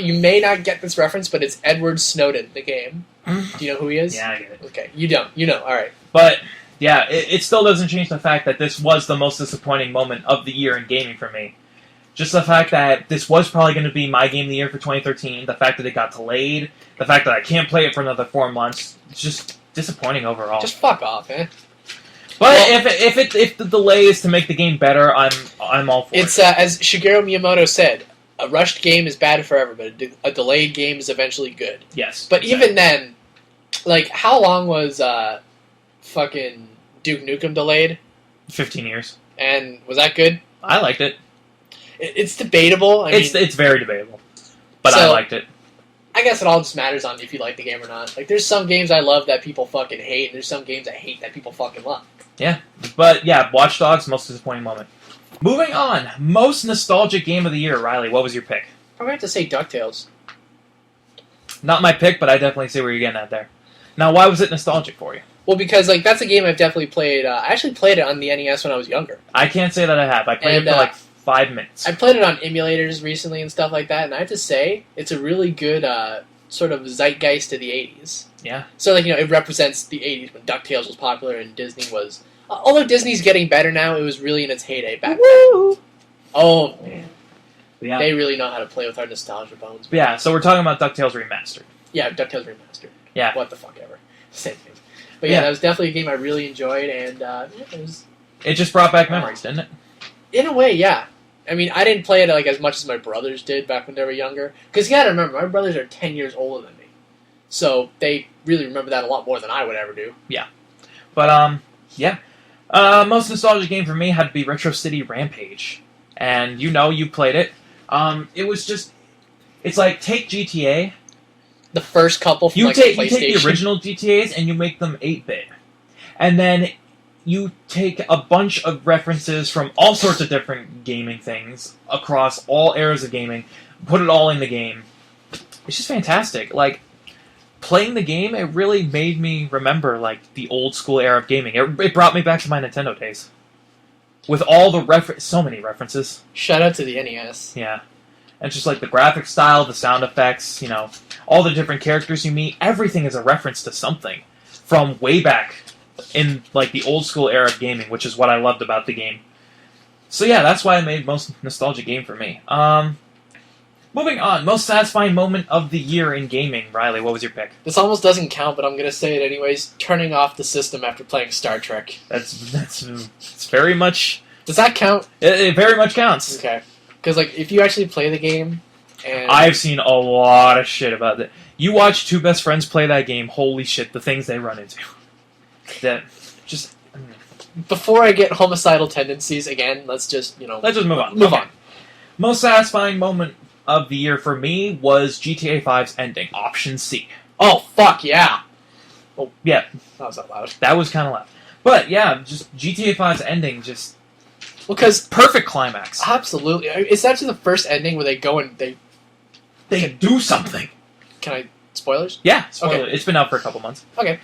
you may not get this reference, but it's Edward Snowden, the game. Do you know who he is? Yeah, I get it. Okay, you don't. You know, all right. But yeah, it still doesn't change the fact that this was the most disappointing moment of the year in gaming for me. Just the fact that this was probably going to be my game of the year for 2013, the fact that it got delayed, the fact that I can't play it for another 4 months, it's just disappointing overall. Just fuck off, man. But if the delay is to make the game better, I'm all for it. It's as Shigeru Miyamoto said, a rushed game is bad forever, but a delayed game is eventually good. Yes. But even then, how long was fucking Duke Nukem delayed? 15 years. And was that good? I liked it. It's debatable. It's very debatable. But I liked it. I guess it all just matters on if you like the game or not. There's some games I love that people fucking hate, and there's some games I hate that people fucking love. Yeah. But yeah, Watch Dogs, most disappointing moment. Moving on. Most nostalgic game of the year. Riley, what was your pick? I'm going to have to say DuckTales. Not my pick, but I definitely see where you're getting at there. Now, why was it nostalgic for you? Well, because that's a game I've definitely played. I actually played it on the NES when I was younger. I can't say that I have. I played it for 5 minutes. I played it on emulators recently and stuff like that, and I have to say, it's a really good sort of zeitgeist to the 80s. Yeah. So, it represents the 80s when DuckTales was popular and Disney was... although Disney's getting better now, it was really in its heyday back then. Oh, man. Yeah. They really know how to play with our nostalgia bones. Yeah, so we're talking about DuckTales Remastered. Yeah, DuckTales Remastered. Yeah. What the fuck ever. Same thing. But yeah, that was definitely a game I really enjoyed, and it was... It just brought back memories, didn't it? In a way, yeah. I mean, I didn't play it as much as my brothers did back when they were younger. Because you gotta remember, my brothers are 10 years older than me. So they really remember that a lot more than I would ever do. But, yeah. Most nostalgic game for me had to be Retro City Rampage. And you played it. It was just... It's like, take GTA. The first couple from You like take the PlayStation. the original GTAs and you make them 8-bit. And then you take a bunch of references from all sorts of different gaming things across all eras of gaming, put it all in the game. It's just fantastic. Like, playing the game, it really made me remember, like, the old school era of gaming. It brought me back to my Nintendo days. With all the so many references. Shout out to the NES. Yeah. And just like the graphic style, the sound effects, all the different characters you meet, everything is a reference to something from way back in like the old school era of gaming, which is what I loved about the game. So yeah, that's why I made most nostalgic game for me. Moving on, most satisfying moment of the year in gaming. Riley, what was your pick? This almost doesn't count, but I'm gonna say it anyways. Turning off the system after playing Star Trek. It's very much. Does that count? It very much counts. Okay. Because like if you actually play the game, and I've seen a lot of shit about that. You watch two best friends play that game. Holy shit, the things they run into. That just. Before I get homicidal tendencies again, let's just Let's just move on. Move on. Most satisfying moment of the year for me was GTA 5's ending, Option C. Oh fuck yeah! Oh Yeah, that was that loud. that was kind of loud. But yeah, just GTA 5's ending, just Because perfect climax. absolutely, it's actually the first ending where they go and They do something. Can I spoilers? Yeah, spoiler. Okay. It's been out for a couple months. Okay.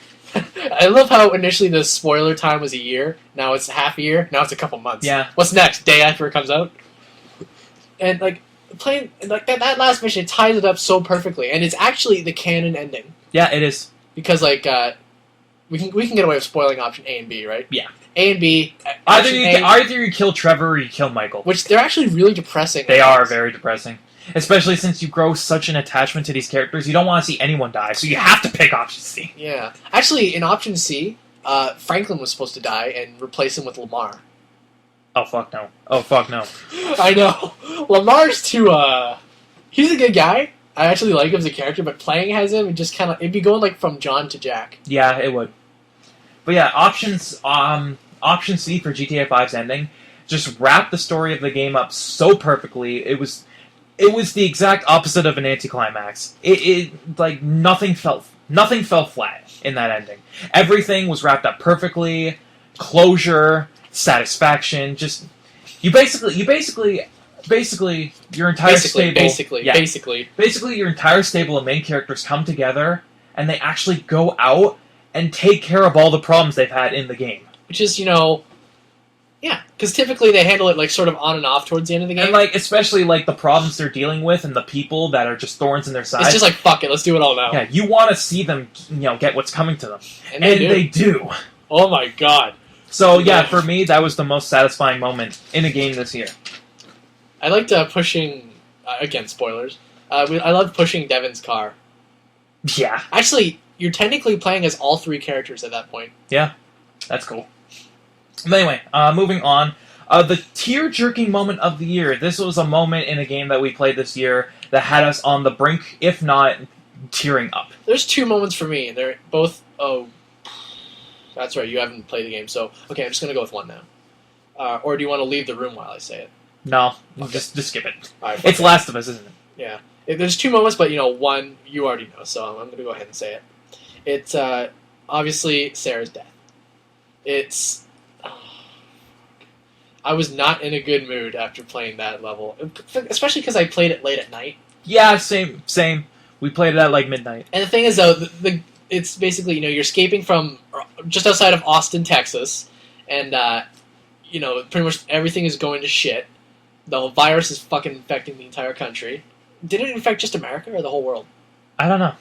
I love how initially the spoiler time was a year. Now it's half a year. Now it's a couple months. Yeah. What's next? Day after it comes out. And like playing like that last mission ties it up so perfectly, and it's actually the canon ending Yeah, it is. because like we can get away with spoiling option A and B, right? Yeah. A and B. Either option A, you kill Trevor or you kill Michael. which they're actually really depressing. They are very depressing. Especially since you grow such an attachment to these characters, you don't want to see anyone die, so you have to pick Option C. Yeah. Actually, in option C, Franklin was supposed to die and replace him with Lamar. Oh, fuck no. Oh, fuck no. I know. Lamar's too, he's a good guy. I actually like him as a character, but playing as him, it'd be going like from John to Jack. Yeah, it would. But yeah, Option C for GTA 5's ending just wrapped the story of the game up so perfectly. It was the exact opposite of an anticlimax. It like nothing fell flat in that ending. Everything was wrapped up perfectly. Closure, satisfaction, just you basically your entire Basically, your entire stable of main characters come together and they actually go out and take care of all the problems they've had in the game. which is yeah, because typically they handle it like sort of on and off towards the end of the game. And like especially like the problems they're dealing with and the people that are just thorns in their side. It's just like fuck it, let's do it all now. Yeah, you want to see them, get what's coming to them, And they do. Oh my god. So yeah, for me that was the most satisfying moment in a game this year. I liked pushing again spoilers. I loved pushing Devin's car. Yeah, Actually, you're technically playing as all three characters at that point. that's cool. But anyway, moving on. The tear-jerking moment of the year. This was a moment in a game that we played this year that had us on the brink, if not tearing up. There's two moments for me, and they're both. Oh, that's right. You haven't played the game, so okay. I'm just gonna go with one now. Or do you want to leave the room while I say it? No, Okay. just skip it. All right, It's Last of Us, isn't it? Yeah. There's two moments, but one you already know, so I'm going to go ahead and say it. It's obviously Sarah's death. It's. I was not in a good mood after playing that level, especially because I played it late at night. Yeah, same. We played it at like midnight. And the thing is, though, it's basically you're escaping from just outside of Austin, Texas, and pretty much everything is going to shit. The virus is fucking infecting the entire country. Did it infect just America or the whole world? I don't know.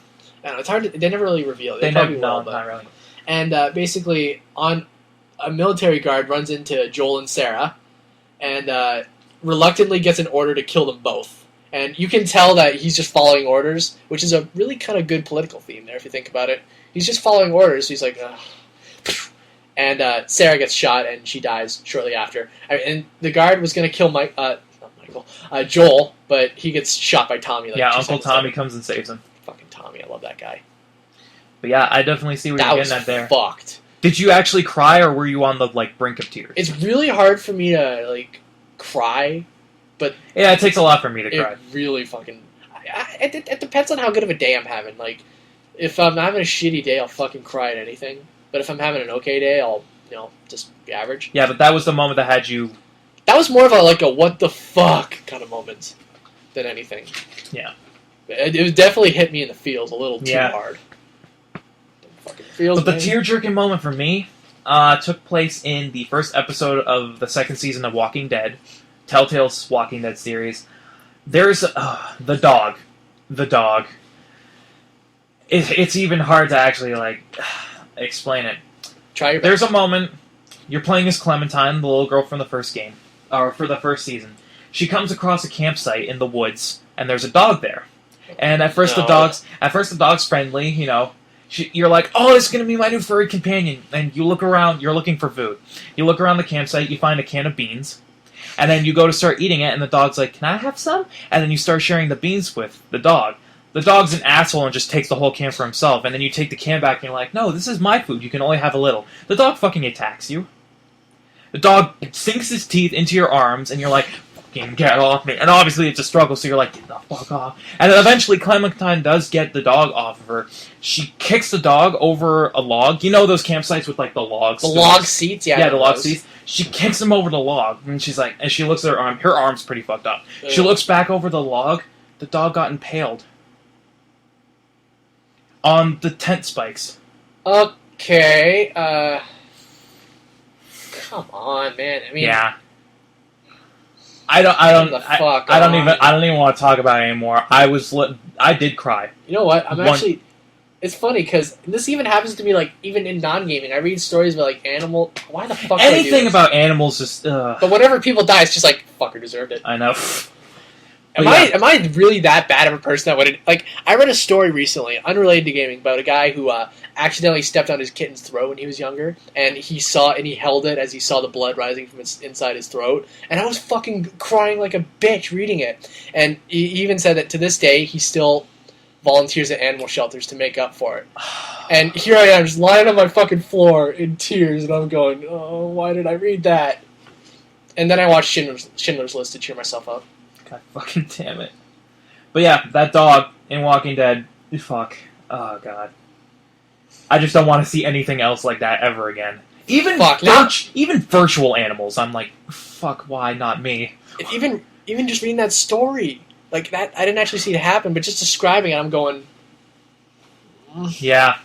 I don't know. It's hard to... They never really reveal it. They probably never, no, will, but... not really. And basically, a military guard runs into Joel and Sarah, and reluctantly gets an order to kill them both. And you can tell that he's just following orders, which is a really kind of good political theme there, if you think about it. He's just following orders, so he's like... Ugh. And Sarah gets shot, and she dies shortly after. And the guard was going to kill Joel, but he gets shot by Tommy. Like Yeah, 2 Uncle seconds Tommy later. comes and saves him. Fucking Tommy, I love that guy. But yeah, I definitely see what That you're was getting at there. fucked. Did you actually cry, or were you on the brink of tears? It's really hard for me to cry, but Yeah, it takes a lot for me to cry. it really fucking. It depends on how good of a day I'm having. Like, if I'm having a shitty day, I'll fucking cry at anything. But if I'm having an okay day, I'll just be average. Yeah, but that was the moment that had you. That was more of a what the fuck kind of moment than anything. Yeah. It definitely hit me in the feels a little too hard. Fucking feels. But the tear-jerking moment for me took place in the first episode of the second season of Walking Dead, Telltale's Walking Dead series. There's the dog. The dog. It's even hard to actually explain it. Try your best. There's a moment you're playing as Clementine, the little girl from the first game, or for the first season. She comes across a campsite in the woods, and there's a dog there. And at first the dog's friendly, you're like, oh, this is going to be my new furry companion. And you look around, you're looking for food. You look around the campsite, you find a can of beans. And then you go to start eating it, and the dog's like, can I have some? And then you start sharing the beans with the dog. The dog's an asshole and just takes the whole can for himself. And then you take the can back, and you're like, no, this is my food. You can only have a little. The dog fucking attacks you. The dog sinks his teeth into your arms, and you're like, fucking get off me. And obviously it's a struggle, so you're like, get the fuck off. And then eventually Clementine does get the dog off of her. She kicks the dog over a log. You know those campsites with the logs? The log seats? Yeah, the log seats. She kicks him over the log, and she's like, and she looks at her arm. Her arm's pretty fucked up. Ugh. She looks back over the log. The dog got impaled on the tent spikes. Okay, come on, man. I mean, yeah. I don't even want to talk about it anymore. I did cry. You know what? It's funny because this even happens to me. Even in non-gaming, I read stories about animal. Why the fuck? Anything about animals just. But whenever people die, it's just fucker deserved it. I know. Am I really that bad of a person that would I read a story recently, unrelated to gaming, about a guy who accidentally stepped on his kitten's throat when he was younger, and he held it as he saw the blood rising from inside his throat, and I was fucking crying like a bitch reading it. And he even said that to this day he still volunteers at animal shelters to make up for it. And here I am, just lying on my fucking floor in tears, and I'm going, oh, why did I read that? And then I watched Schindler's List to cheer myself up. God fucking damn it. But yeah, that dog in Walking Dead, fuck. Oh, God. I just don't want to see anything else like that ever again. Even virtual animals, I'm like, fuck, why not me? Even just reading that story, that, I didn't actually see it happen, but just describing it, I'm going... Yeah.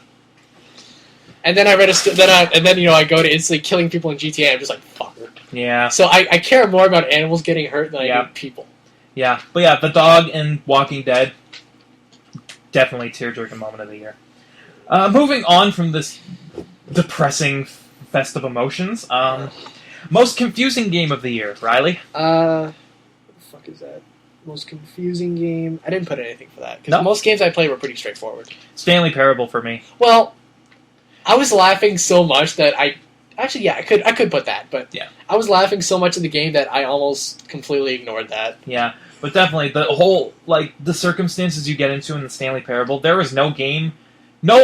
And then I read I go to instantly killing people in GTA, I'm just like, fucker. Yeah. So I care more about animals getting hurt than I do people. Yeah, but yeah, the dog in Walking Dead, definitely tear-jerking moment of the year. Moving on from this depressing fest of emotions, most confusing game of the year, Riley? What the fuck is that? Most confusing game? I didn't put anything for that, because most games I played were pretty straightforward. Stanley Parable for me. Well, I was laughing so much that I could put that, but yeah. I was laughing so much in the game that I almost completely ignored that. Yeah, but definitely the whole the circumstances you get into in the Stanley Parable. There is no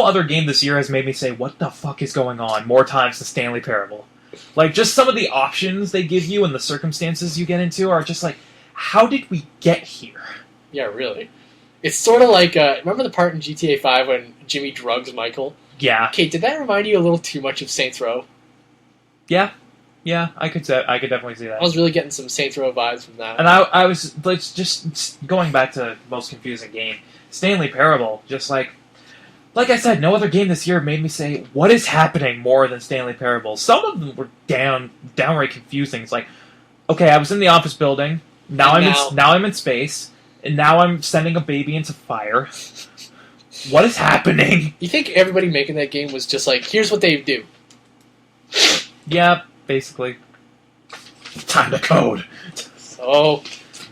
other game this year has made me say, "What the fuck is going on?" more times than Stanley Parable. Just some of the options they give you and the circumstances you get into are just how did we get here? Yeah, really. It's sort of remember the part in GTA 5 when Jimmy drugs Michael? Yeah. Okay, did that remind you a little too much of Saints Row? Yeah, I could definitely see that. I was really getting some Saints Row vibes from that. And I was just going back to most confusing game, Stanley Parable. Just like I said, no other game this year made me say, "What is happening?" more than Stanley Parable. Some of them were downright confusing. It's okay, I was in the office building. Now I'm in space, and now I'm sending a baby into fire. What is happening? You think everybody making that game was just here's what they do? Yeah, basically. Time to code. So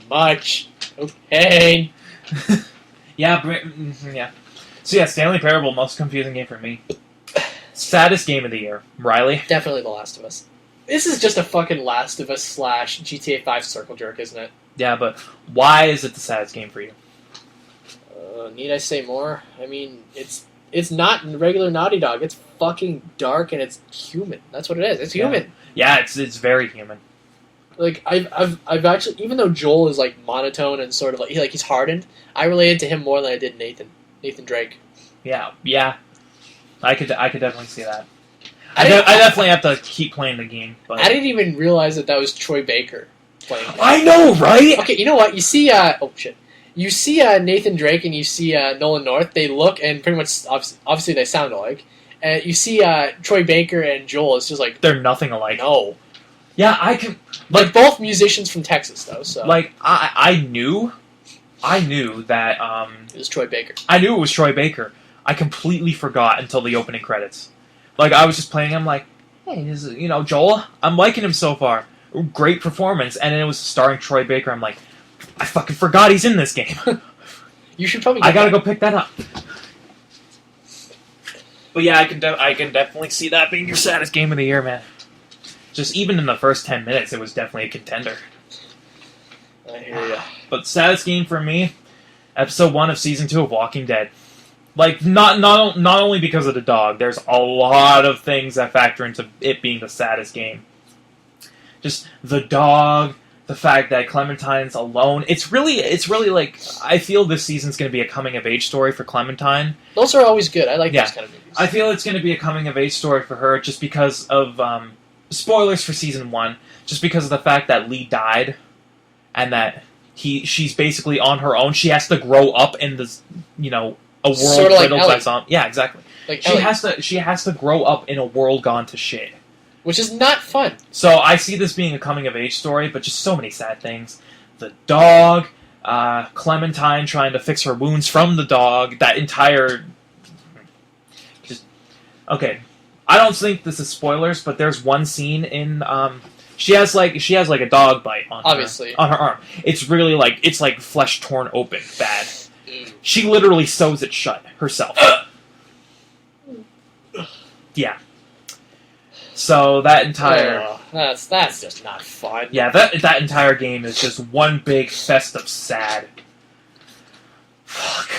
much. Okay. Yeah. So yeah, Stanley Parable, most confusing game for me. Saddest game of the year. Riley? Definitely The Last of Us. This is just a fucking Last of Us / GTA 5 circle jerk, isn't it? Yeah, but why is it the saddest game for you? Need I say more? I mean, it's not regular Naughty Dog. It's fucking dark and it's human. That's what it is. It's human. Yeah, it's very human. Like I've actually, even though Joel is like monotone and sort of like he's hardened, I related to him more than I did Nathan Drake. Yeah. I could definitely see that. I definitely have to keep playing the game. But I didn't even realize that was Troy Baker playing. I know, right? Okay, you know what? You see, oh shit. You see Nathan Drake and you see Nolan North. They look and pretty much obviously they sound alike. And you see Troy Baker and Joel. It's just like they're nothing alike. No. Yeah, I can. Like both musicians from Texas, though. So like I knew that it was Troy Baker. I knew it was Troy Baker. I completely forgot until the opening credits. Like I was just playing. I'm like, hey, this is, Joel. I'm liking him so far. Great performance, and then it was starring Troy Baker. I'm like, I fucking forgot he's in this game. You should probably. I gotta go pick that up. But yeah, I can definitely see that being your saddest game of the year, man. Just even in the first 10 minutes, it was definitely a contender. I hear ya. But saddest game for me, episode 1 of season 2 of Walking Dead. Like not only because of the dog. There's a lot of things that factor into it being the saddest game. Just the dog. The fact that Clementine's alone. It's really like, I feel this season's going to be a coming-of-age story for Clementine. Those are always good. I like those kind of movies. I feel it's going to be a coming-of-age story for her just because of, spoilers for season 1, just because of the fact that Lee died, and that she's basically on her own. She has to grow up in this, a world sort of riddled like by zombies. Yeah, exactly. Like she has to grow up in a world gone to shit. Which is not fun. So I see this being a coming-of-age story, but just so many sad things. The dog, Clementine trying to fix her wounds from the dog, that entire... Okay, I don't think this is spoilers, but there's one scene in... She has a dog bite on her arm. It's really it's like flesh torn open, bad. She literally sews it shut herself. Yeah. So that entire... that's just not fun. Yeah, that entire game is just one big fest of sad. Fuck.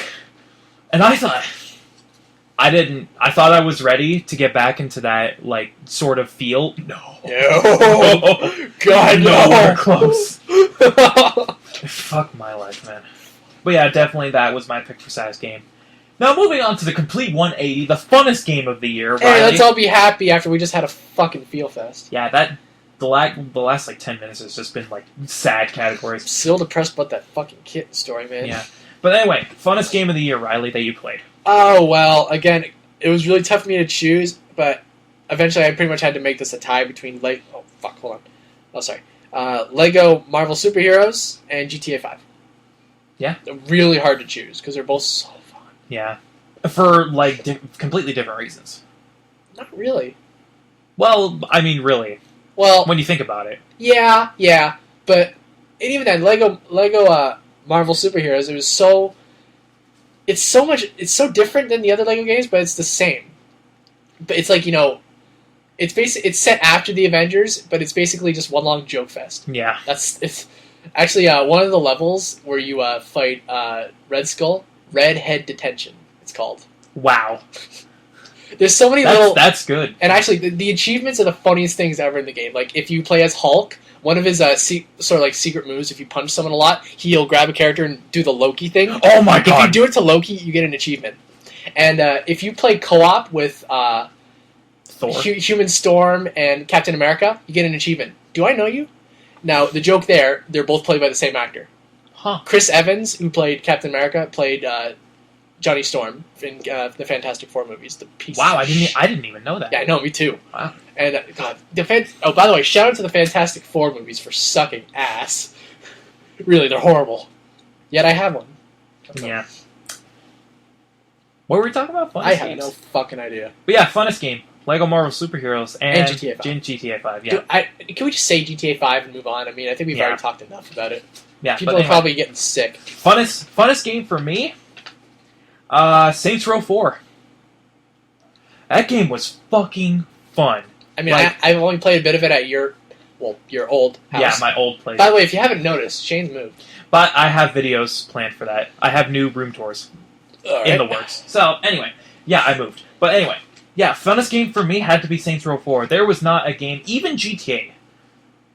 And I thought I was ready to get back into that, sort of feel. No. God, no. We're close. Fuck my life, man. But yeah, definitely that was my pick for saddest game. Now, moving on to the complete 180, the funnest game of the year, Riley. Hey, let's all be happy after we just had a fucking feel fest. Yeah, the last 10 minutes has just been, sad categories. I'm still depressed about that fucking kitten story, man. Yeah. But anyway, funnest game of the year, Riley, that you played. Oh, well, again, it was really tough for me to choose, but eventually I pretty much had to make this a tie between, Lego Marvel Superheroes and GTA 5. Yeah. They're really hard to choose, because they're both so fun. Yeah. For, completely different reasons. Not really. Well, I mean, really. Well, when you think about it. Yeah, but and even then, Lego Marvel Superheroes, it's so different than the other Lego games, but it's the same. But it's it's set after the Avengers, but it's basically just one long joke fest. Yeah. It's actually one of the levels where you fight Red Skull. Red Head Detention, it's called. Wow. There's so many That's good. And actually, the achievements are the funniest things ever in the game. Like, if you play as Hulk, one of his secret moves, if you punch someone a lot, he'll grab a character and do the Loki thing. Oh my god! If you do it to Loki, you get an achievement. And if you play co-op with Thor, Human Storm, and Captain America, you get an achievement. Do I know you? Now, the joke there, they're both played by the same actor. Huh. Chris Evans, who played Captain America, played Johnny Storm in the Fantastic Four movies. The piece. Wow, I didn't even know that. Yeah, no, me too. Wow. And by the way, shout out to the Fantastic Four movies for sucking ass. Really, they're horrible. Yet I have one. Yeah. What were we talking about? I have no fucking idea. But yeah, funnest game. Lego Marvel Superheroes and GTA 5. GTA 5, yeah. Dude, can we just say GTA 5 and move on? I mean, I think we've already talked enough about it. Yeah, People are probably getting sick. Funnest game for me? Saints Row 4. That game was fucking fun. I mean, I've only played a bit of it at your old house. Yeah, my old place. By the way, if you haven't noticed, Shane's moved. But I have videos planned for that. I have new room tours in the works. So, anyway. Yeah, I moved. But anyway, yeah, funnest game for me had to be Saints Row 4. There was not a game, even GTA.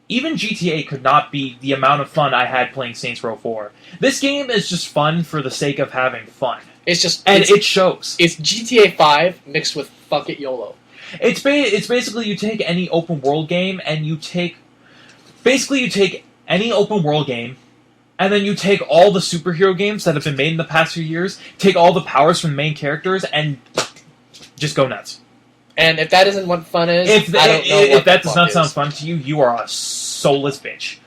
Even GTA could not be the amount of fun I had playing Saints Row 4. This game is just fun for the sake of having fun. It's just... it shows. It's GTA 5 mixed with fuck it YOLO. It's basically you take any open world game and you take... Basically you take any open world game and then you take all the superhero games that have been made in the past few years, take all the powers from the main characters, and just go nuts. And if that isn't what fun is, If that does not sound is. fun to you, you are a soulless bitch.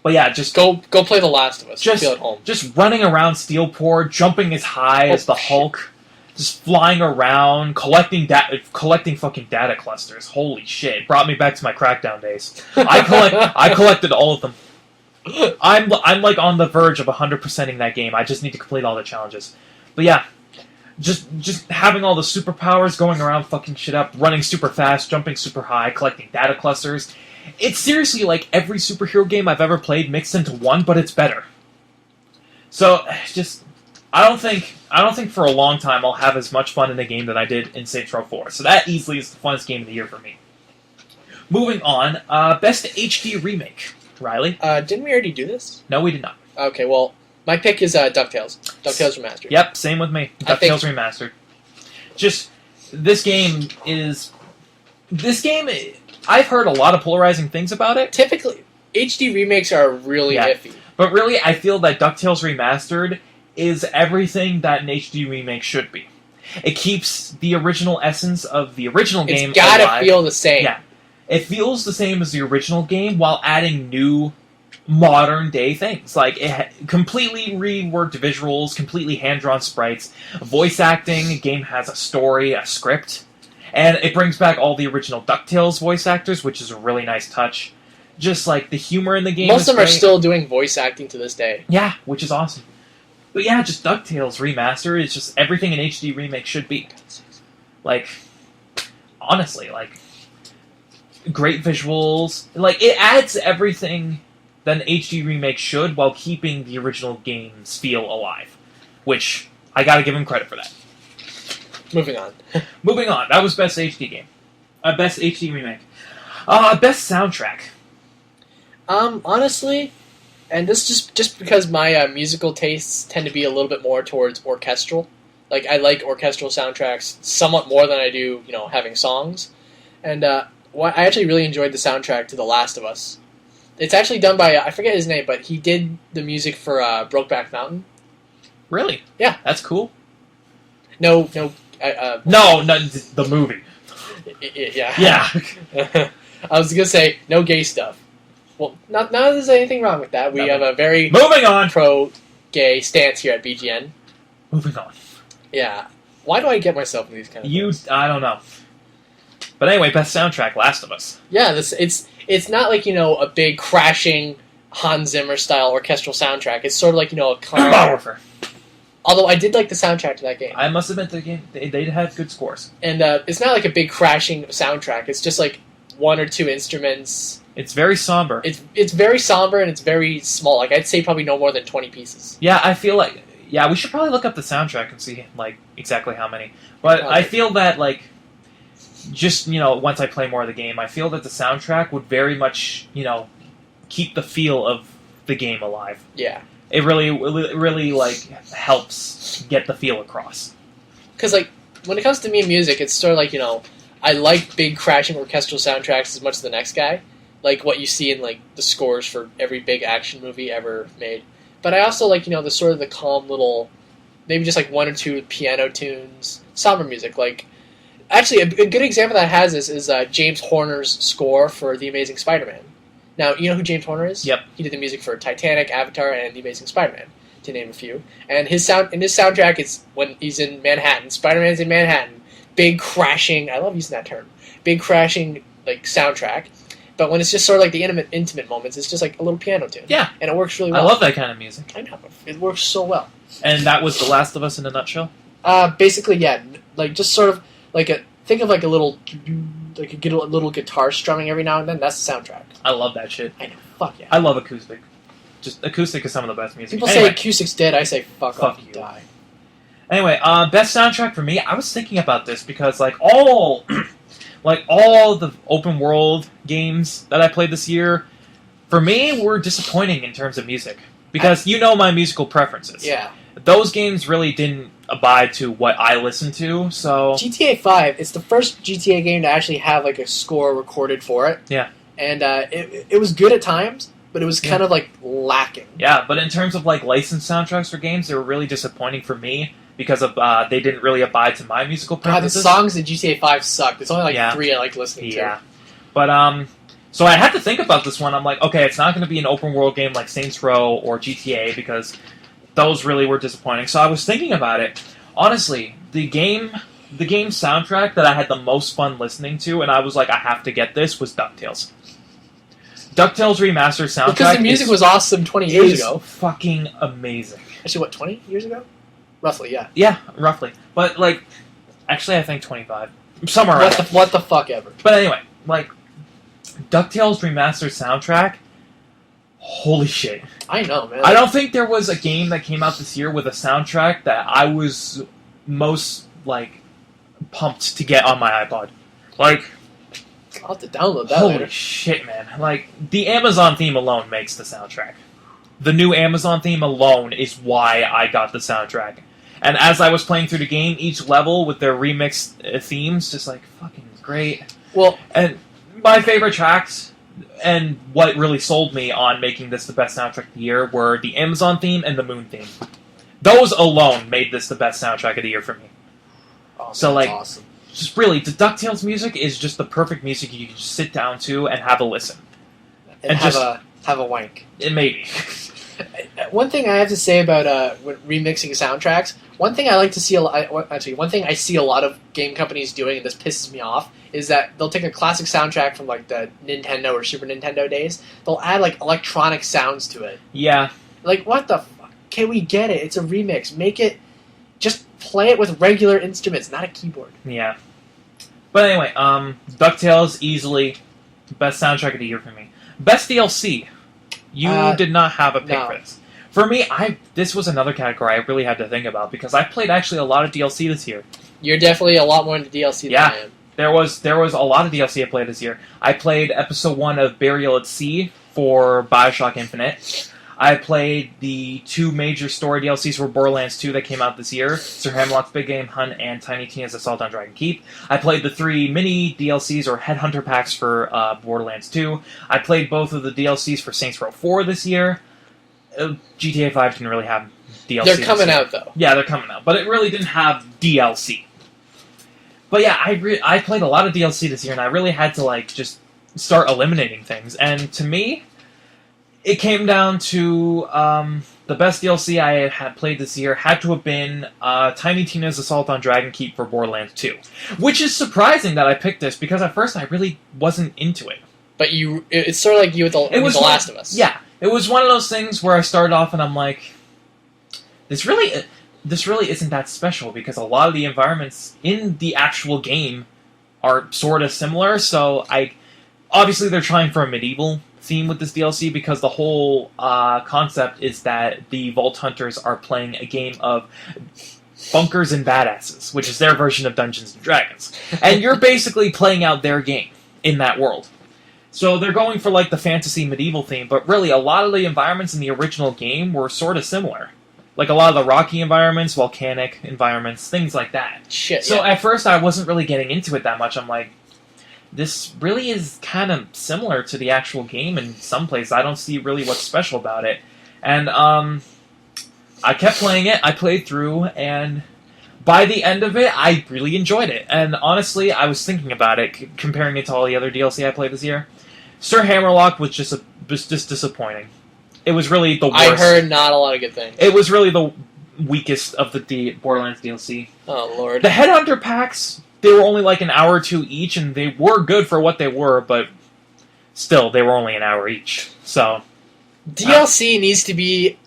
But yeah, just go play The Last of Us. Feel at home. Just running around Steelport, jumping as high as the Hulk, just flying around, collecting fucking data clusters. Holy shit! It brought me back to my Crackdown days. I collected all of them. I'm like on the verge of 100%ing that game. I just need to complete all the challenges. But yeah. Just having all the superpowers, going around fucking shit up, running super fast, jumping super high, collecting data clusters. It's seriously like every superhero game I've ever played mixed into one, but it's better. So, I don't think for a long time I'll have as much fun in a game that I did in Saints Row 4. So that easily is the funnest game of the year for me. Moving on, best HD remake. Riley? Didn't we already do this? No, we did not. Okay, well... My pick is DuckTales. DuckTales Remastered. Yep, same with me. DuckTales Remastered. This game, I've heard a lot of polarizing things about it. Typically, HD remakes are really iffy. But really, I feel that DuckTales Remastered is everything that an HD remake should be. It keeps the original essence of the original game It's gotta alive. feel the same. Yeah. It feels the same as the original game while adding new modern day things. Like, it completely reworked visuals, completely hand-drawn sprites, voice acting, the game has a story, a script, and it brings back all the original DuckTales voice actors, which is a really nice touch. Just like the humor in the game Most of them great. are still doing voice acting to this day. Yeah, which is awesome. But yeah, just DuckTales Remastered is just everything an HD remake should be. Like, honestly, like, great visuals. Like, it adds everything that an HD remake should while keeping the original game's feel alive. Which, I gotta give him credit for that. Moving on. Moving on. That was best HD game. Best HD remake. Best soundtrack. Honestly, and this just because my musical tastes tend to be a little bit more towards orchestral. Like, I like orchestral soundtracks somewhat more than I do, having songs. And I actually really enjoyed the soundtrack to The Last of Us. It's actually done by, I forget his name, but he did the music for Brokeback Mountain. Really? Yeah. That's cool. No, the movie. Yeah. Yeah. I was going to say, no gay stuff. Well, not that there's anything wrong with that. We have a very Moving on. pro-gay stance here at BGN. Moving on. Yeah. Why do I get myself in these kind of things? I don't know. But anyway, best soundtrack, Last of Us. Yeah, it's not like, a big crashing Hans Zimmer style orchestral soundtrack. It's sort of like, a calm. Although I did like the soundtrack to that game. I must admit the game they had good scores. And it's not like a big crashing soundtrack. It's just like one or two instruments. It's very somber. It's very somber and it's very small. Like, I'd say probably no more than 20 pieces. Yeah, I feel like we should probably look up the soundtrack and see like exactly how many. But I feel that like just, once I play more of the game, I feel that the soundtrack would very much, keep the feel of the game alive. Yeah. It really like helps get the feel across. Because like when it comes to me and music, it's sort of like, I like big crashing orchestral soundtracks as much as the next guy. Like what you see in like the scores for every big action movie ever made. But I also like, the sort of the calm little, maybe just like one or two piano tunes, somber music. Like, actually, a good example that has this is James Horner's score for The Amazing Spider-Man. Now, you know who James Horner is? Yep. He did the music for Titanic, Avatar, and The Amazing Spider-Man, to name a few. And his soundtrack, it's when he's in Manhattan. Spider-Man's in Manhattan. Big crashing, I love using that term, big crashing like soundtrack. But when it's just sort of like the intimate moments, it's just like a little piano tune. Yeah. And it works really well. I love that kind of music. I know. It works so well. And that was The Last of Us in a nutshell? Basically, yeah. Like, just sort of like think of like a little guitar strumming every now and then. That's the soundtrack. I love that shit. I know. Fuck yeah. I love acoustic. Just acoustic is some of the best music. People say acoustic's dead. I say fuck off, you. die. Anyway, best soundtrack for me, I was thinking about this because, like, all the open world games that I played this year, for me, were disappointing in terms of music. Because you know my musical preferences. Yeah. Those games really didn't abide to what I listened to, so... GTA 5, it's the first GTA game to actually have, like, a score recorded for it. Yeah. And it was good at times, but it was kind of, like, lacking. Yeah, but in terms of, like, licensed soundtracks for games, they were really disappointing for me because of they didn't really abide to my musical preferences. The songs in GTA 5 sucked. There's only, like, 3 I like listening to. Yeah. But, so I had to think about this one. I'm like, okay, it's not going to be an open world game like Saints Row or GTA because those really were disappointing. So I was thinking about it. Honestly, the game soundtrack that I had the most fun listening to, and I was like, I have to get this, was DuckTales. DuckTales Remastered soundtrack. Because the music was awesome 20 years ago. Fucking amazing. Actually, what, 20 years ago? Roughly, yeah. Yeah, roughly. But, like, actually, I think 25. Somewhere around. What the fuck ever. But anyway, like, DuckTales Remastered soundtrack, holy shit. I know, man. I don't think there was a game that came out this year with a soundtrack that I was most, like, pumped to get on my iPod. Like... I'll have to download that holy later. Shit, man. Like, the Amazon theme alone makes the soundtrack. The new Amazon theme alone is why I got the soundtrack. And as I was playing through the game, each level with their remixed themes, just like, fucking great. Well... And my favorite tracks, and what really sold me on making this the best soundtrack of the year, were the Amazon theme and the Moon theme. Those alone made this the best soundtrack of the year for me. Oh, so, like, awesome. Just really, the DuckTales music is just the perfect music you can just sit down to and have a listen. And have a wank. It may be. One thing I have to say about remixing soundtracks, one thing I like to see one thing I see a lot of game companies doing, and this pisses me off, is that they'll take a classic soundtrack from like the Nintendo or Super Nintendo days, they'll add like electronic sounds to it. Yeah. Like, what the fuck? Can we get it? It's a remix. Make it... Just play it with regular instruments, not a keyboard. Yeah. But anyway, DuckTales, easily best soundtrack of the year for me. Best DLC. You did not have a pick for this. For me, this was another category I really had to think about, because I played actually a lot of DLC this year. You're definitely a lot more into DLC than I am. There was a lot of DLC I played this year. I played Episode 1 of Burial at Sea for Bioshock Infinite. I played the 2 major story DLCs for Borderlands 2 that came out this year, Sir Hamlock's Big Game Hunt and Tiny Tina's Assault on Dragon Keep. I played the 3 mini DLCs or Headhunter packs for Borderlands 2. I played both of the DLCs for Saints Row 4 this year. GTA 5 didn't really have DLC. They're coming out, though. Yeah, they're coming out, but it really didn't have DLC. But yeah, I played a lot of DLC this year, and I really had to like just start eliminating things. And to me, it came down to the best DLC I had played this year had to have been Tiny Tina's Assault on Dragon Keep for Borderlands 2. Which is surprising that I picked this, because at first I really wasn't into it. But it's sort of like you with The Last of Us. Yeah, it was one of those things where I started off and I'm like, this really isn't that special, because a lot of the environments in the actual game are sort of similar, so obviously they're trying for a medieval theme with this DLC, because the whole concept is that the Vault Hunters are playing a game of Bunkers and Badasses, which is their version of Dungeons and Dragons. And you're basically playing out their game in that world. So they're going for like the fantasy medieval theme, but really a lot of the environments in the original game were sort of similar. Like a lot of the rocky environments, volcanic environments, things like that. Shit, so at first I wasn't really getting into it that much. I'm like, this really is kind of similar to the actual game in some places. I don't see really what's special about it. And I kept playing it. I played through, and by the end of it, I really enjoyed it. And honestly, I was thinking about it, comparing it to all the other DLC I played this year. Sir Hammerlock was just disappointing. It was really the worst. I heard not a lot of good things. It was really the weakest of the Borderlands DLC. Oh, Lord. The Headhunter packs, they were only like an hour or two each, and they were good for what they were, but still, they were only an hour each. So DLC needs to be...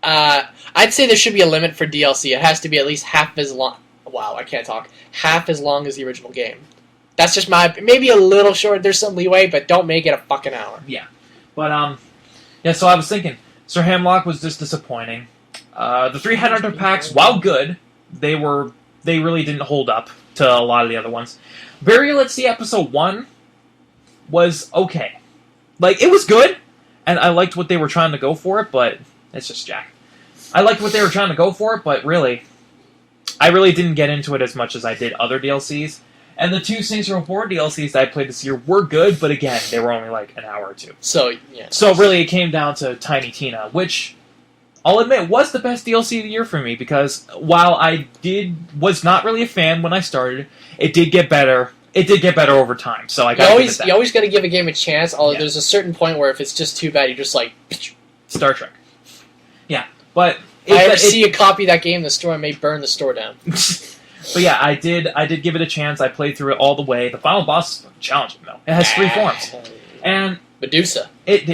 I'd say there should be a limit for DLC. It has to be at least half as long... Wow, I can't talk. Half as long as the original game. That's just maybe a little short. There's some leeway, but don't make it a fucking hour. Yeah. But, yeah, so I was thinking, Sir Hamlock was just disappointing. The 3 Headhunter packs, while good, they really didn't hold up to a lot of the other ones. Burial at Sea Episode 1 was okay. Like, it was good, and I liked what they were trying to go for it, but it's just Jack. I liked what they were trying to go for it, but really, I really didn't get into it as much as I did other DLCs. And the 2 Saints Row 4 DLCs that I played this year were good, but again, they were only like an hour or two. So, yeah. So really, it came down to Tiny Tina, which, I'll admit, was the best DLC of the year for me, because while I was not really a fan when I started, it did get better. It did get better over time, so I gotta give it that. You always got to give a game a chance, although there's a certain point where if it's just too bad, you're just like... Star Trek. Yeah, but... If I ever see a copy of that game in the store, I may burn the store down. But yeah, I did give it a chance. I played through it all the way. The final boss is challenging, though. It has 3 forms. And... Medusa. It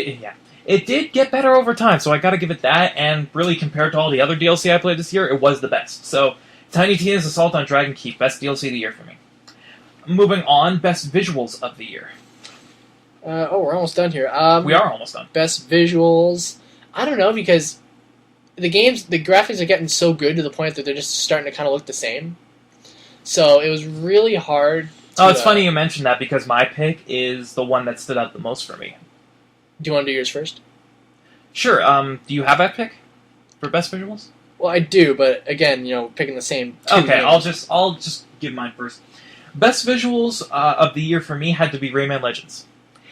did get better over time, so I gotta give it that, and really compared to all the other DLC I played this year, it was the best. So, Tiny Tina's Assault on Dragon Keep, best DLC of the year for me. Moving on, best visuals of the year. We're almost done here. We are almost done. Best visuals. I don't know, because the graphics are getting so good to the point that they're just starting to kind of look the same. So it was really hard. It's funny you mentioned that, because my pick is the one that stood out the most for me. Do you want to do yours first? Sure. Do you have that pick for best visuals? Well, I do, but again, picking the same 2 Okay, games. I'll just give mine first. Best visuals of the year for me had to be Rayman Legends.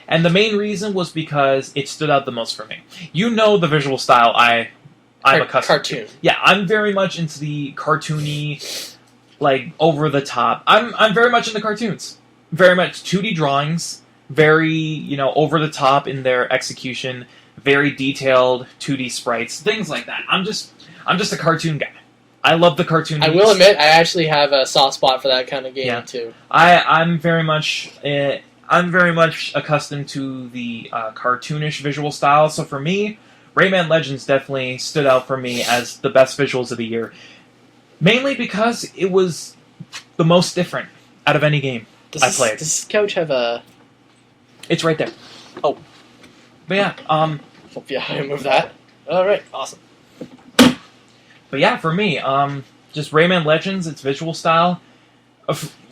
And the main reason was because it stood out the most for me. You know the visual style I'm accustomed cartoon. to. Yeah, I'm very much into the cartoony, like, over the top. I'm very much into cartoons. Very much 2D drawings, very, over the top in their execution, very detailed 2D sprites, things like that. I'm just a cartoon guy. I love the cartoon. I will admit, I actually have a soft spot for that kind of game too. I'm very much accustomed to the cartoonish visual style. So for me, Rayman Legends definitely stood out for me as the best visuals of the year, mainly because it was the most different out of any game I played. Does this couch have a? It's right there. Oh, but yeah. I move that. All right, awesome. But yeah, for me, just Rayman Legends, its visual style.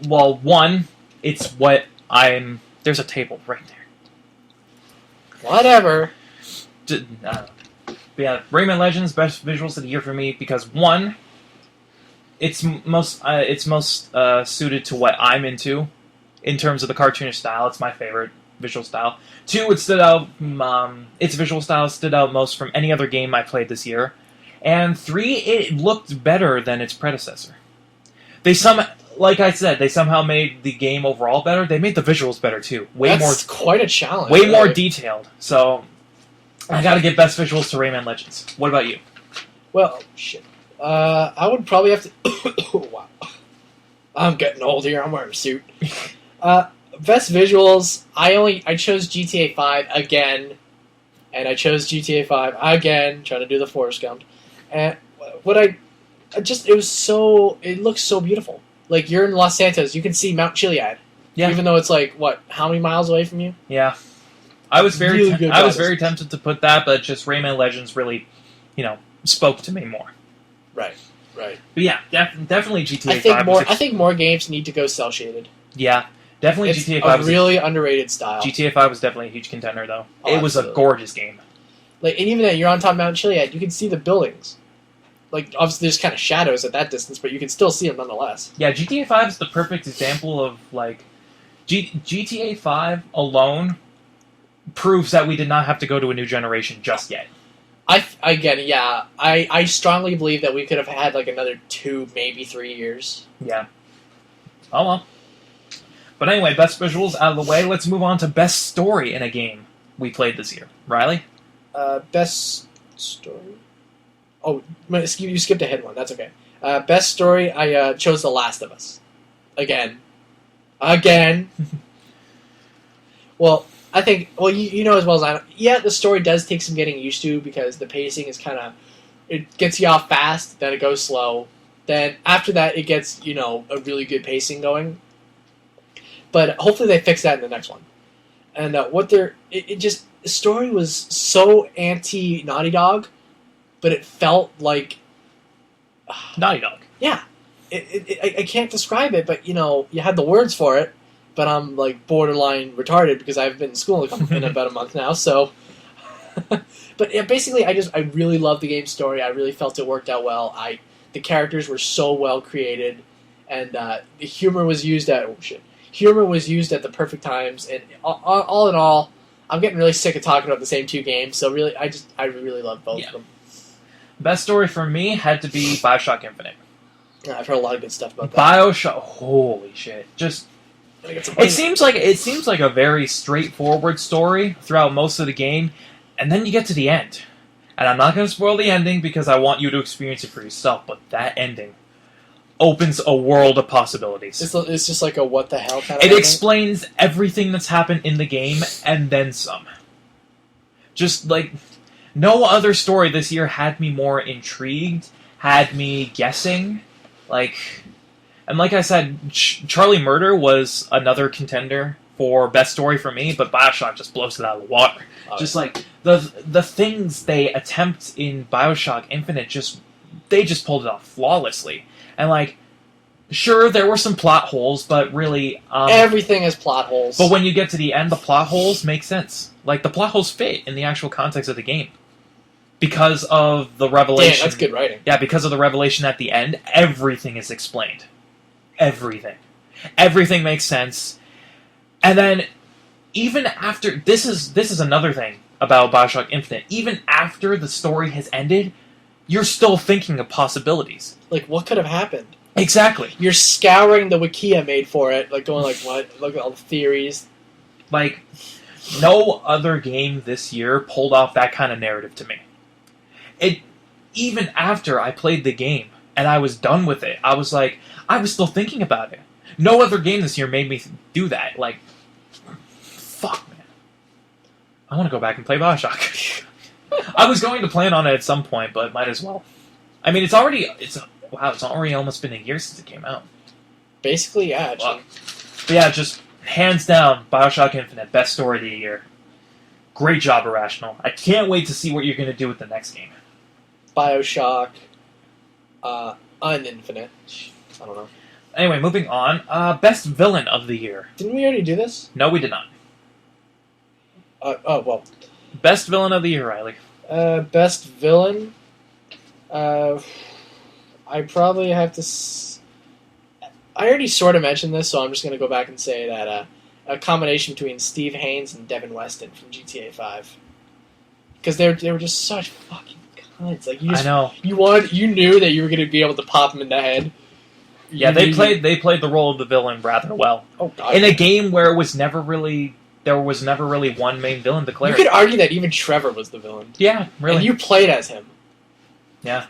One, it's what I'm... There's a table right there. Whatever. But yeah, Rayman Legends, best visuals of the year for me, because one, it's most suited to what I'm into, in terms of the cartoonish style. It's my favorite visual style. 2, its visual style stood out most from any other game I played this year. And 3, it looked better than its predecessor. Like I said, they somehow made the game overall better. They made the visuals better too. That's quite a challenge. Way more detailed. So, I gotta give best visuals to Rayman Legends. What about you? Well, shit. I would probably have to... Wow. I'm getting old here. I'm wearing a suit. Best visuals, I chose GTA 5 again. And I chose GTA 5 again, trying to do the Forrest Gump. And it looks so beautiful. Like, you're in Los Santos, you can see Mount Chiliad. Yeah. Even though it's like, how many miles away from you? Yeah. I was very tempted to put that, but just Rayman Legends really, spoke to me more. Right. But yeah, definitely GTA 5. I think more games need to go cel-shaded. Yeah. Definitely it's GTA 5 was a really underrated style. GTA 5 was definitely a huge contender, though. Oh, it was a gorgeous game. Like, and even then, you're on top of Mount Chiliad, you can see the buildings. Like, obviously, there's kind of shadows at that distance, but you can still see them nonetheless. Yeah, GTA 5 is the perfect example of, like... GTA 5 alone proves that we did not have to go to a new generation just yet. I strongly believe that we could have had, like, another 2, maybe 3 years. Yeah. Oh, well. But anyway, best visuals out of the way. Let's move on to best story in a game we played this year. Riley? Best story? Oh, you skipped ahead one. That's okay. Best story, I chose The Last of Us. Again. Well, I think... Well, you know as well as I know. Yeah, the story does take some getting used to because the pacing is kind of... It gets you off fast, then it goes slow. Then after that, it gets, a really good pacing going. But hopefully they fix that in the next one. And the story was so anti-Naughty Dog, but it felt like... Naughty Dog. Yeah. I can't describe it, but you had the words for it, but I'm like borderline retarded because I've been in school in about a month now. So, but yeah, basically, I really loved the game's story. I really felt it worked out well. The characters were so well created, and the humor was used at the perfect times. And all in all, I'm getting really sick of talking about the same two games. So really, I really love both of them. Best story for me had to be BioShock Infinite. Yeah, I've heard a lot of good stuff about that. BioShock, holy shit! It seems like a very straightforward story throughout most of the game, and then you get to the end. And I'm not going to spoil the ending because I want you to experience it for yourself, but that ending opens a world of possibilities. It's just like a what the hell kind of It ending? explains everything that's happened in the game, and then some. Just like, no other story this year had me more intrigued, had me guessing, and like I said, Charlie Murder was another contender for best story for me, but BioShock just blows it out of the water. Like the things they attempt in BioShock Infinite, they just pulled it off flawlessly. And sure, there were some plot holes, but really everything has plot holes. But when you get to the end, the plot holes make sense. The plot holes fit in the actual context of the game. Because of the revelation. Damn, that's good writing. Yeah, because of the revelation at the end, everything is explained. Everything. Everything makes sense. And then, even after... This is another thing about BioShock Infinite. Even after the story has ended, you're still thinking of possibilities. What could have happened? Exactly. You're scouring the Wikia made for it, going what? Look at all the theories. No other game this year pulled off that kind of narrative to me. Even after I played the game and I was done with it, I was still thinking about it. No other game this year made me do that. Fuck, man. I want to go back and play BioShock. I was going to plan on it at some point, but might as well. I mean, it's already almost been a year since it came out. Basically, yeah, actually. Well, but yeah, just hands down, BioShock Infinite, best story of the year. Great job, Irrational. I can't wait to see what you're going to do with the next game. BioShock, Uninfinite. I don't know. Anyway, moving on. Best villain of the year. Didn't we already do this? No, we did not. Well. Best villain of the year, Riley. Best villain? I probably have to... I already sort of mentioned this, so I'm just going to go back and say that a combination between Steve Haynes and Devin Weston from GTA 5. Because they were just such fucking cunts. I know. You knew that you were going to be able to pop them in the head. Yeah, they played the role of the villain rather well. Oh, God. In a game where there was never really one main villain declared. You could argue that even Trevor was the villain. Yeah, really. And you played as him. Yeah.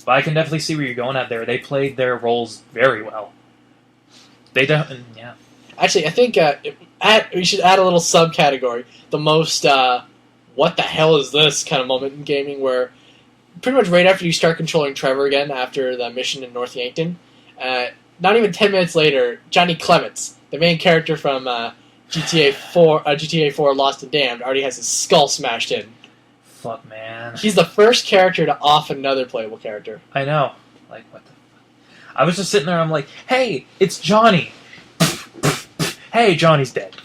But I can definitely see where you're going at there. They played their roles very well. They don't... Yeah. Actually, I think we should add a little subcategory. The most, what the hell is this kind of moment in gaming where pretty much right after you start controlling Trevor again after the mission in North Yankton, not even 10 minutes later, Johnny Clements, the main character from GTA 4 Lost and Damned, already has his skull smashed in. Fuck, man. He's the first character to off another playable character. I know. What the fuck? I was just sitting there, I'm like, hey, it's Johnny. Hey, Johnny's dead.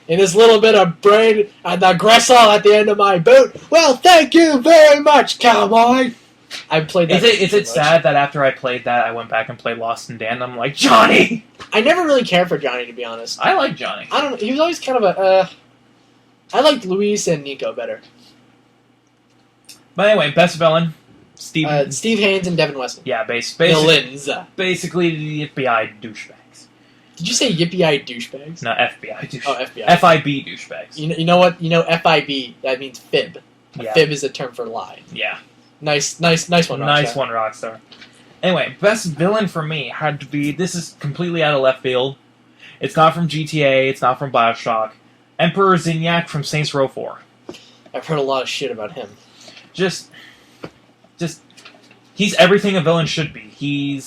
And this little bit of brain and the gristle at the end of my boot. Well, thank you very much, cowboy. I played that. Is it sad that after I played that, I went back and played Lost and Damned? I'm like, Johnny! I never really cared for Johnny, to be honest. I like Johnny. I don't know. He was always kind of I liked Luis and Nico better. But anyway, best villain, Steve Haynes and Devin Weston. Yeah, villains. Basically the FBI douchebags. Did you say yippee-eye douchebags? No, FBI douchebags. Oh, FBI. FIB douchebags. You know what? You know FIB, that means fib. Yeah. Fib is a term for lie. Yeah. Nice one, Rockstar. Nice one, Rockstar. Anyway, best villain for me had to be, this is completely out of left field. It's not from GTA, it's not from BioShock. Emperor Zinyak from Saints Row 4. I've heard a lot of shit about him. Just, he's everything a villain should be.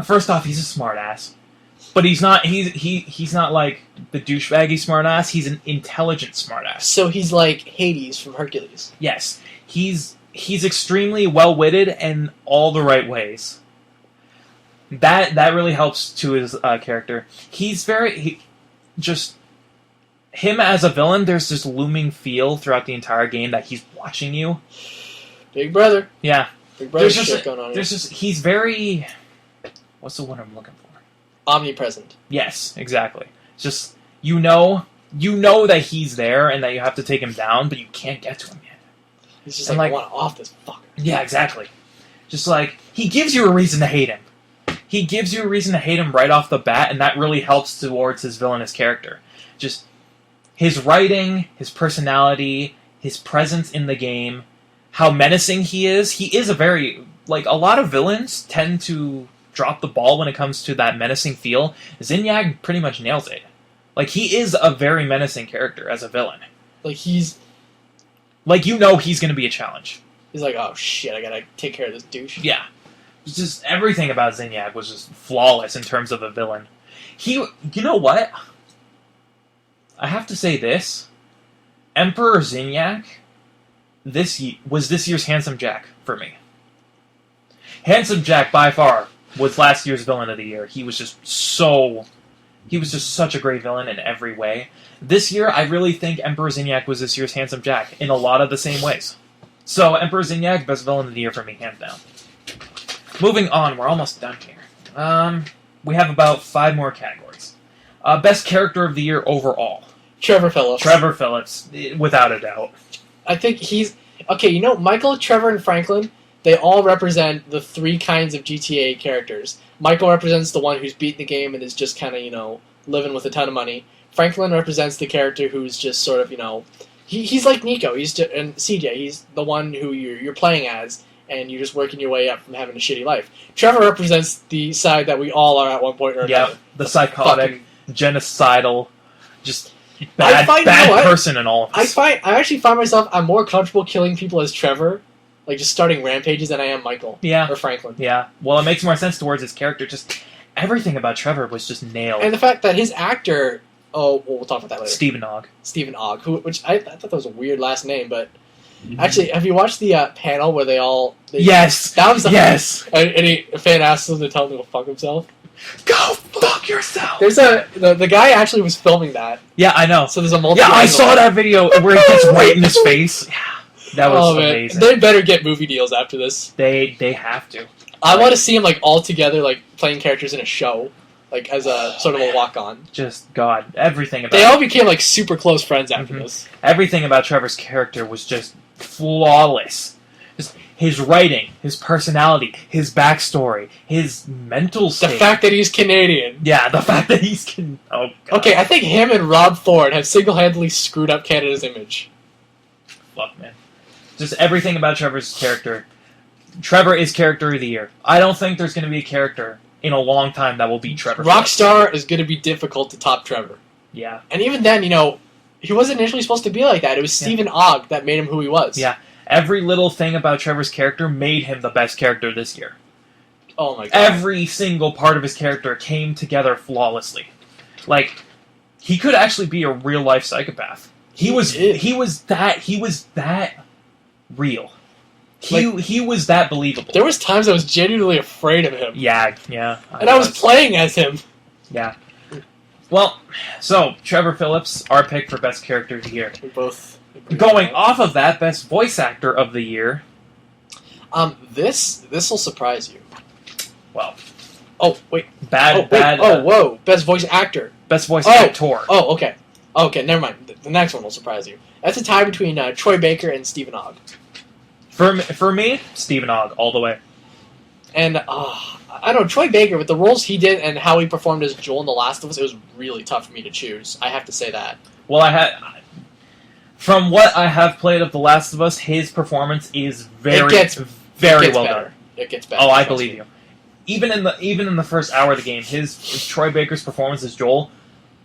First off, he's a smartass, but he's not like the douchebaggy smartass. He's an intelligent smartass. So he's like Hades from Hercules. Yes, he's extremely well-witted in all the right ways. That really helps to his character. Just him as a villain. There's this looming feel throughout the entire game that he's watching you. Big brother. Yeah. Big brother shit going on. He's very. What's the word I'm looking for? Omnipresent. Yes, exactly. Just you know that he's there and that you have to take him down, but you can't get to him yet. He's just I want off this fucker. Yeah, exactly. Just like he gives you a reason to hate him. He gives you a reason to hate him right off the bat, and that really helps towards his villainous character. Just his writing, his personality, his presence in the game, how menacing he is. He is a very a lot of villains tend to drop the ball when it comes to that menacing feel. Zinyak pretty much nails it. He is a very menacing character as a villain. He's he's going to be a challenge. He's oh shit, I gotta take care of this douche. Yeah. Just everything about Zinyak was just flawless in terms of a villain. You know what? I have to say this. Emperor Zinyak was this year's Handsome Jack for me. Handsome Jack, by far, was last year's villain of the year. He was just such a great villain in every way. This year, I really think Emperor Zinyak was this year's Handsome Jack in a lot of the same ways. So, Emperor Zinyak, best villain of the year for me, hands down. Moving on, we're almost done here. We have about 5 more categories. Best character of the year overall. Trevor Phillips. Trevor Phillips, without a doubt. I think he's... Okay, Michael, Trevor, and Franklin, they all represent the 3 kinds of GTA characters. Michael represents the one who's beaten the game and is just kind of, living with a ton of money. Franklin represents the character who's just sort of, he's like Nico. And CJ, he's the one who you're playing as, and you're just working your way up from having a shitty life. Trevor represents the side that we all are at one point or another. Yeah, the psychotic, genocidal, just bad person in all of us. I actually find myself, I'm more comfortable killing people as Trevor, just starting rampages, than I am Michael. Yeah. Or Franklin. Yeah. Well, it makes more sense towards his character. Just everything about Trevor was just nailed. And the fact that his actor... Oh, we'll talk about that later. Stephen Ogg. Stephen Ogg, which I thought that was a weird last name, but... Actually, have you watched the panel where they all... Yes! That was yes! A fan asked him to tell him to go fuck himself. Go fuck yourself! There's the guy actually was filming that. Yeah, I know. So there's a Yeah, I saw that video where he gets right in his face. Yeah, that was amazing. They better get movie deals after this. They have to. I want to see him all together, playing characters in a show. As a sort of a walk-on. Just, God, everything about They all became, super close friends after this. Everything about Trevor's character was just flawless. Just his writing, his personality, his backstory, his mental state. The fact that he's Canadian. Yeah, the fact that he's oh, God. Okay, I think him and Rob Ford have single-handedly screwed up Canada's image. Fuck, man. Just everything about Trevor's character. Trevor is character of the year. I don't think there's going to be a character in a long time that will beat Trevor. Rockstar is going to be difficult to top Trevor. Yeah. And even then, he wasn't initially supposed to be like that. It was Stephen Ogg that made him who he was. Yeah. Every little thing about Trevor's character made him the best character this year. Oh my God. Every single part of his character came together flawlessly. He could actually be a real life psychopath. He was that real. He was that believable. There was times I was genuinely afraid of him. Yeah. And I was playing as him. Yeah. Well, so, Trevor Phillips, our pick for best character of the year. We both going off of that, best voice actor of the year. This will surprise you. Well. Oh, wait. Bad. Whoa. Best voice actor. Best voice actor. Oh, okay. Okay, never mind. The next one will surprise you. That's a tie between Troy Baker and Stephen Ogg. For me, Stephen Ogg, all the way. And, I don't know, Troy Baker, with the roles he did and how he performed as Joel in The Last of Us, it was really tough for me to choose. I have to say that. Well, from what I have played of The Last of Us, his performance is very well done. It gets better. Oh, I believe you. Even in the first hour of the game, his Troy Baker's performance as Joel,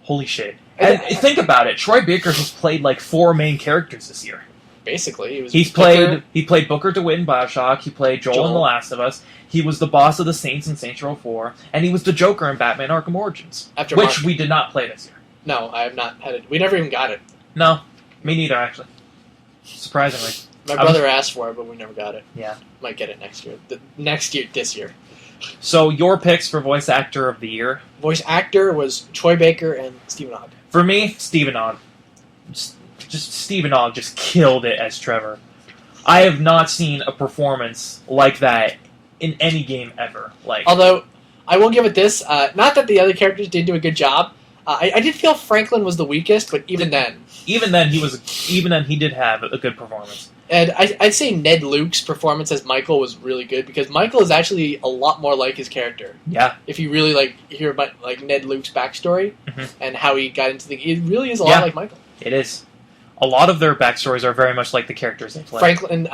holy shit. And think about it, Troy Baker has played 4 main characters this year. Basically, he played Booker DeWitt in BioShock. He played Joel in The Last of Us. He was the boss of the Saints in Saints Row 4, and he was the Joker in Batman: Arkham Origins, which we did not play this year. No, I have not had it. We never even got it. No, me neither. Actually, surprisingly, my brother asked for it, but we never got it. Yeah, might get it next year. This year. So your picks for voice actor of the year? Voice actor was Troy Baker and Stephen Ogg. For me, Stephen Ogg. Just Stephen Ogg just killed it as Trevor. I have not seen a performance like that in any game ever. Although, I will give it this. Not that the other characters did do a good job. I did feel Franklin was the weakest, but even then, he did have a good performance. And I'd say Ned Luke's performance as Michael was really good because Michael is actually a lot more like his character. Yeah. If you really hear about Ned Luke's backstory and how he got into it really is a lot like Michael. It is. A lot of their backstories are very much like the characters they play. Franklin,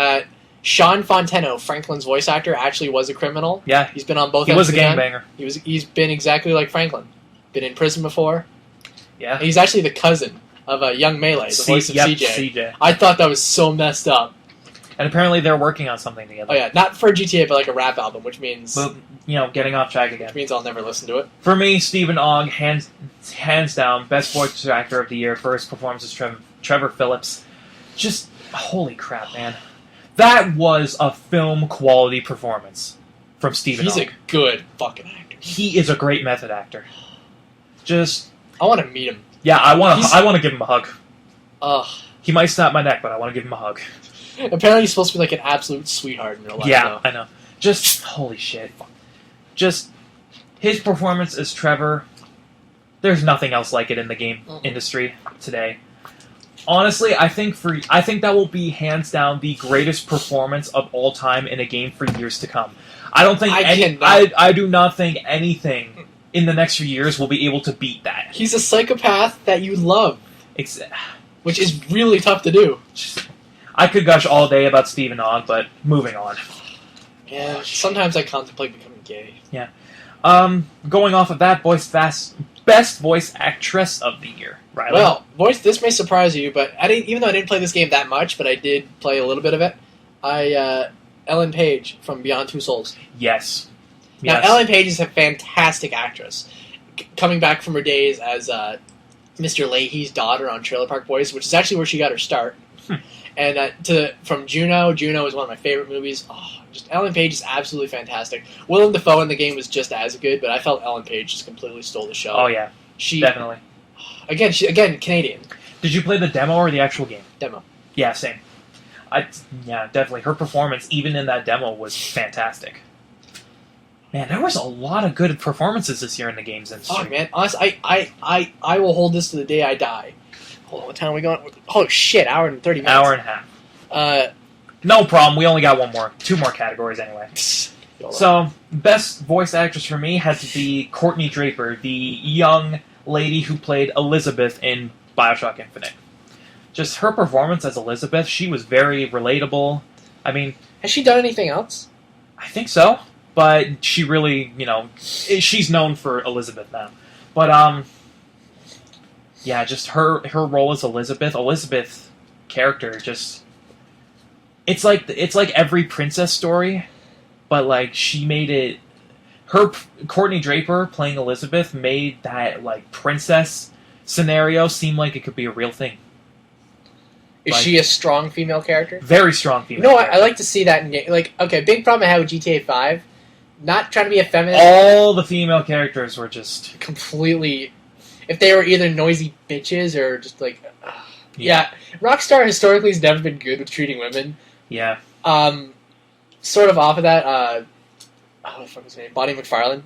Sean Fonteno, Franklin's voice actor, actually was a criminal. Yeah. He's been on both. He was a gangbanger. He's been exactly like Franklin. Been in prison before. Yeah. He's actually the cousin of Young Melee, the voice of CJ. I thought that was so messed up. And apparently they're working on something together. Oh yeah, not for GTA, but like a rap album, which means... But, getting off track again. Which means I'll never listen to it. For me, Stephen Ogg, hands down, best voice actor of the year for his performance as Trevor Phillips. Just, holy crap, man. That was a film-quality performance from Stephen Ogg. He's a good fucking actor. He is a great method actor. Just... I want to meet him. Yeah, I want to give him a hug. Ugh. He might snap my neck, but I want to give him a hug. Apparently he's supposed to be like an absolute sweetheart in real life. Yeah, I know. Just, holy shit. Just, his performance as Trevor, there's nothing else like it in the game industry today. Honestly, I think that will be hands down the greatest performance of all time in a game for years to come. I don't think I do not think anything in the next few years will be able to beat that. He's a psychopath that you love. Which is really tough to do. I could gush all day about Stephen Ogg, but moving on. Yeah, sometimes I contemplate becoming gay. Yeah. Going off of that, best voice actress of the year, Riley. Well, this may surprise you, but even though I didn't play this game that much, but I did play a little bit of it. Ellen Page from Beyond Two Souls. Yes. Now, Ellen Page is a fantastic actress. Coming back from her days as Mr. Leahy's daughter on Trailer Park Boys, which is actually where she got her start. And from Juno is one of my favorite movies. Oh, just Ellen Page is absolutely fantastic. Willem Dafoe in the game was just as good, but I felt Ellen Page just completely stole the show. Oh yeah, definitely. Again Canadian. Did you play the demo or the actual game? Demo. Yeah, same. Definitely. Her performance, even in that demo, was fantastic. Man, there was a lot of good performances this year in the games industry. Oh man, honestly, I will hold this to the day I die. Hold on, what time are we going? Oh shit, hour and 30 minutes. Hour and a half. No problem. We only got two more categories anyway. So, best voice actress for me had to be Courtney Draper, the young lady who played Elizabeth in Bioshock Infinite. Just her performance as Elizabeth, she was very relatable. I mean... Has she done anything else? I think so. But she really, she's known for Elizabeth now. But, yeah, just her role as Elizabeth character, just... It's like every princess story, but, she made it... Courtney Draper playing Elizabeth made that, princess scenario seem like it could be a real thing. Is she a strong female character? Very strong female character. I like to see that in game. Okay, big problem I had with GTA 5, not trying to be a feminist. All the female characters were just... completely... If they were either noisy bitches or just yeah. Rockstar historically has never been good with treating women. Yeah. Sort of off of that, what the fuck was her name? Bonnie McFarlane.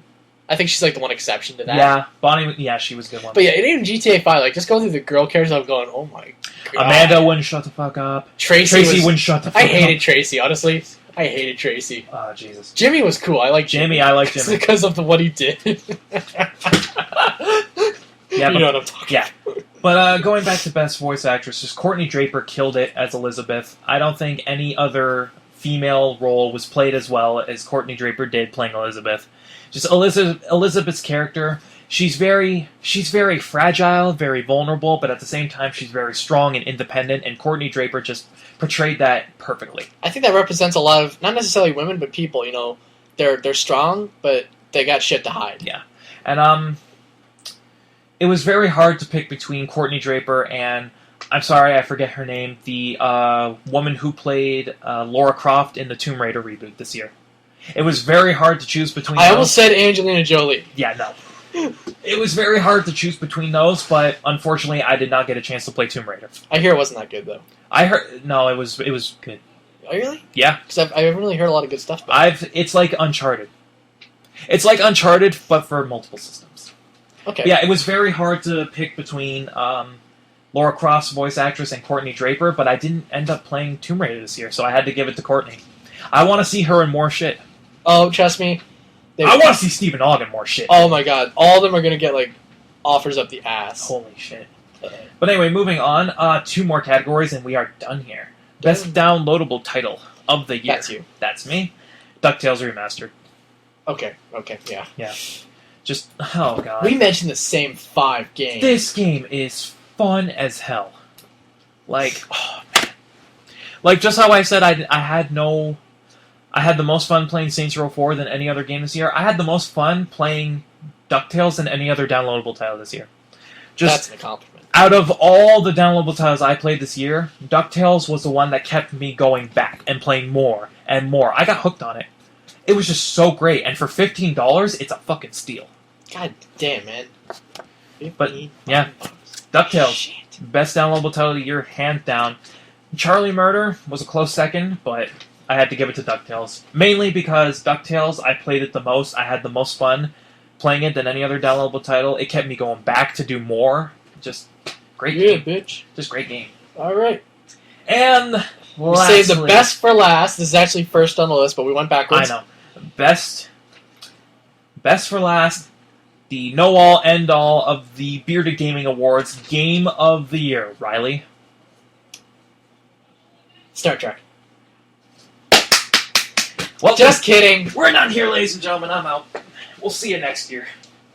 I think she's the one exception to that. Yeah, Bonnie. Yeah, she was a good one. But yeah, even GTA 5, just going through the girl characters, I'm going, oh my god. Amanda wouldn't shut the fuck up. Tracy wouldn't shut the fuck up. I hated Tracy, honestly. I hated Tracy. Oh, Jesus. Jimmy was cool. I like Jimmy. I like Jimmy. because of what he did. Yeah, you know what I'm talking about. But going back to best voice actress, just Courtney Draper killed it as Elizabeth. I don't think any other female role was played as well as Courtney Draper did playing Elizabeth. Just Elizabeth's character, she's very fragile, very vulnerable, but at the same time she's very strong and independent, and Courtney Draper just portrayed that perfectly. I think that represents a lot of, not necessarily women, but people, they're strong, but they got shit to hide. Yeah. And it was very hard to pick between Courtney Draper and, I'm sorry, I forget her name, the woman who played Lara Croft in the Tomb Raider reboot this year. It was very hard to choose between I those. almost said Angelina Jolie. Yeah, no. It was very hard to choose between those, but unfortunately, I did not get a chance to play Tomb Raider. I hear it wasn't that good, though. I heard... No, it was good. Oh, really? Yeah. Because I haven't really heard a lot of good stuff about it. It's like Uncharted. It's like Uncharted, but for multiple systems. Okay. Yeah, it was very hard to pick between Laura Croft's voice actress and Courtney Draper, but I didn't end up playing Tomb Raider this year, so I had to give it to Courtney. I want to see her in more shit. Oh, trust me. I want to see Stephen Ogg in more shit. Oh my god. All of them are going to get, like, offers up the ass. Holy shit. But anyway, moving on. 2 more categories, and we are done here. Best downloadable title of the year. That's you. That's me. DuckTales Remastered. Okay, yeah. Yeah. Just, oh god. We mentioned the same 5 games. This game is fun as hell. Like, oh man. Like, just how I said I had the most fun playing Saints Row 4 than any other game this year. I had the most fun playing DuckTales than any other downloadable title this year. That's an accomplishment. Out of all the downloadable titles I played this year, DuckTales was the one that kept me going back and playing more and more. I got hooked on it. It was just so great, and for $15, it's a fucking steal. God damn, man. But, yeah. DuckTales, Shit. best downloadable title of the year, hands down. Charlie Murder was a close second, but I had to give it to DuckTales. Mainly because DuckTales, I played it the most, I had the most fun playing it than any other downloadable title. It kept me going back to do more. Just great game. Bitch. Just great game. Alright. And We saved the best for last. This is actually first on the list, but we went backwards. I know. Best for last. The know-all, end-all of the Bearded Gaming Awards Game of the Year. Riley? Star Trek. Well, Just kidding. we're not here, ladies and gentlemen. I'm out. We'll see you next year.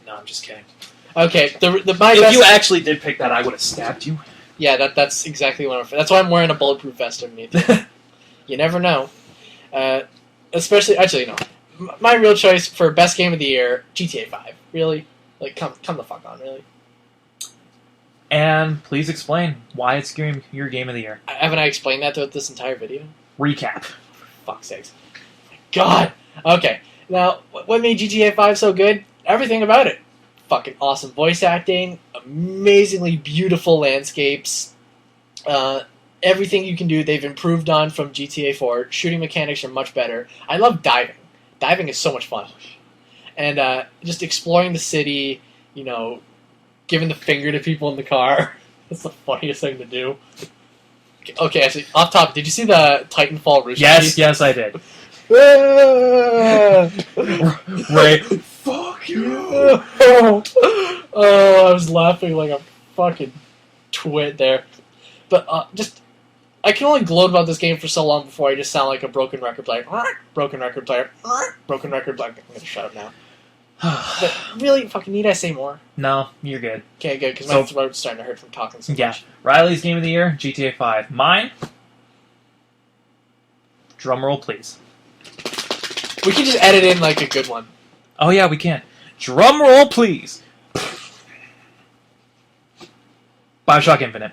No, I'm just kidding. Okay, my If best... you actually did pick that, I would have stabbed you. Yeah, that's exactly what I'm... That's why I'm wearing a bulletproof vest underneath. You never know. Especially... Actually, no. My real choice for best game of the year, GTA 5. Really? Like, come the fuck on, really? And please explain why it's your game of the year. Haven't I explained that throughout this entire video? Recap. For fuck's sakes. God! Okay, now, what made GTA 5 so good? Everything about it. Fucking awesome voice acting, amazingly beautiful landscapes, everything you can do they've improved on from GTA 4. Shooting mechanics are much better. I love diving. Diving is so much fun. And just exploring the city, you know, giving the finger to people in the car. That's the funniest thing to do. Okay, actually, off top, did you see the Titanfall rooster? Yes, I did. Ray, fuck you! Oh, I was laughing like a fucking twit there. But I can only gloat about this game for so long before I just sound like a broken record player. Broken record player. Broken record player. I'm gonna shut up now. But really, fucking need I say more? No, you're good. Okay, good, because my throat's starting to hurt from talking so Yeah. much. Riley's game of the year, GTA 5. Mine? Drumroll, please. We can just edit in like a good one. Oh yeah, we can. Drumroll, please. BioShock Infinite.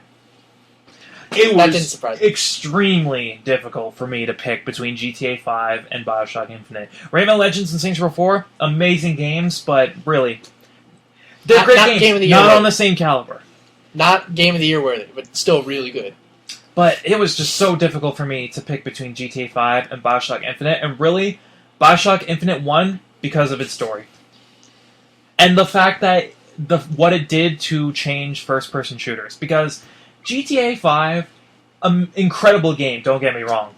It That didn't was surprise me. extremely difficult for me to pick between GTA 5 and BioShock Infinite. Rayman Legends and Saints Row 4, amazing games, but really, they're great not games. Game of the Year not worthy. on the same caliber. Not Game of the Year worthy, but still really good. But it was just so difficult for me to pick between GTA 5 and BioShock Infinite, and really, BioShock Infinite won because of its story. And the fact that what it did to change first-person shooters. Because GTA 5, incredible game, don't get me wrong.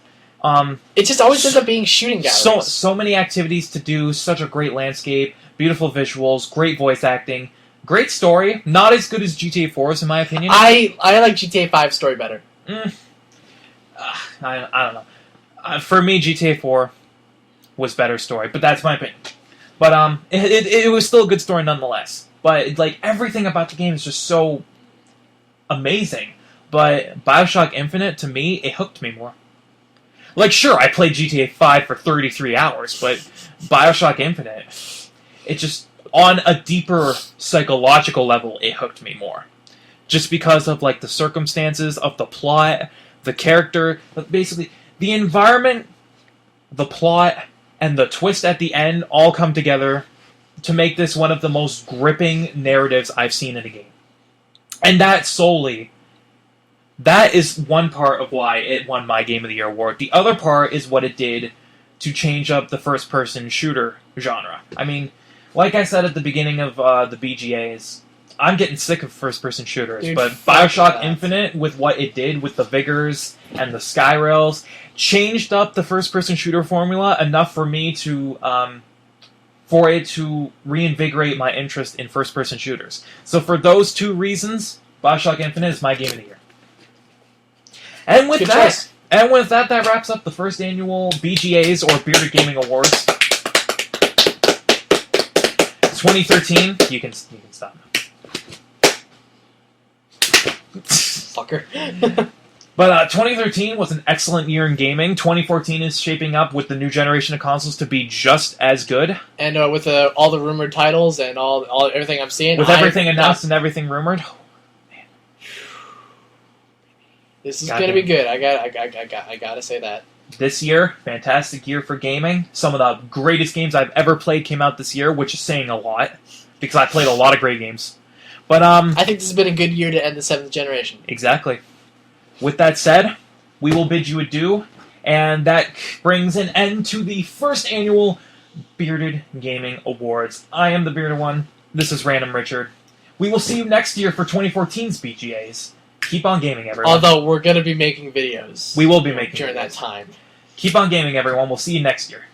It just always ends up being shooting galleries. So many activities to do, such a great landscape, beautiful visuals, great voice acting, great story, not as good as GTA 4's in my opinion. I like GTA 5's story better. I don't know. For me, GTA 4 was better story, but that's my opinion. But it was still a good story nonetheless. But like everything about the game is just so amazing. But BioShock Infinite, to me, it hooked me more. Like, sure, I played GTA 5 for 33 hours, but BioShock Infinite, it just, on a deeper psychological level, it hooked me more. Just because of, like, the circumstances of the plot, the character, but basically, the environment, the plot, and the twist at the end all come together to make this one of the most gripping narratives I've seen in a game. And that is one part of why it won my Game of the Year award. The other part is what it did to change up the first-person shooter genre. I mean, like I said at the beginning of the BGAs, I'm getting sick of first-person shooters, Dude, but fuck Bioshock that. Infinite, with what it did with the Vigors and the Sky Rails, changed up the first-person shooter formula enough for me to, for it to reinvigorate my interest in first-person shooters. So for those two reasons, Bioshock Infinite is my Game of the Year. And with Good that, choice. that wraps up the first annual BGAs or Bearded Gaming Awards. 2013, you can stop now. Fucker. But 2013 was an excellent year in gaming. 2014 is shaping up with the new generation of consoles to be just as good. And with all the rumored titles and all everything I'm seeing, With everything announced and everything rumored. This is Goddamn. gonna be good. I gotta say that. This year, fantastic year for gaming. Some of the greatest games I've ever played came out this year, which is saying a lot, because I played a lot of great games. But, I think this has been a good year to end the 7th generation. exactly. With that said, we will bid you adieu, and that brings an end to the first annual Bearded Gaming Awards. I am the Bearded One. This is Random Richard. We will see you next year for 2014's BGAs. Keep on gaming, everyone. Although we're gonna be making videos. We will be making during that videos. time. Keep on gaming, everyone. We'll see you next year.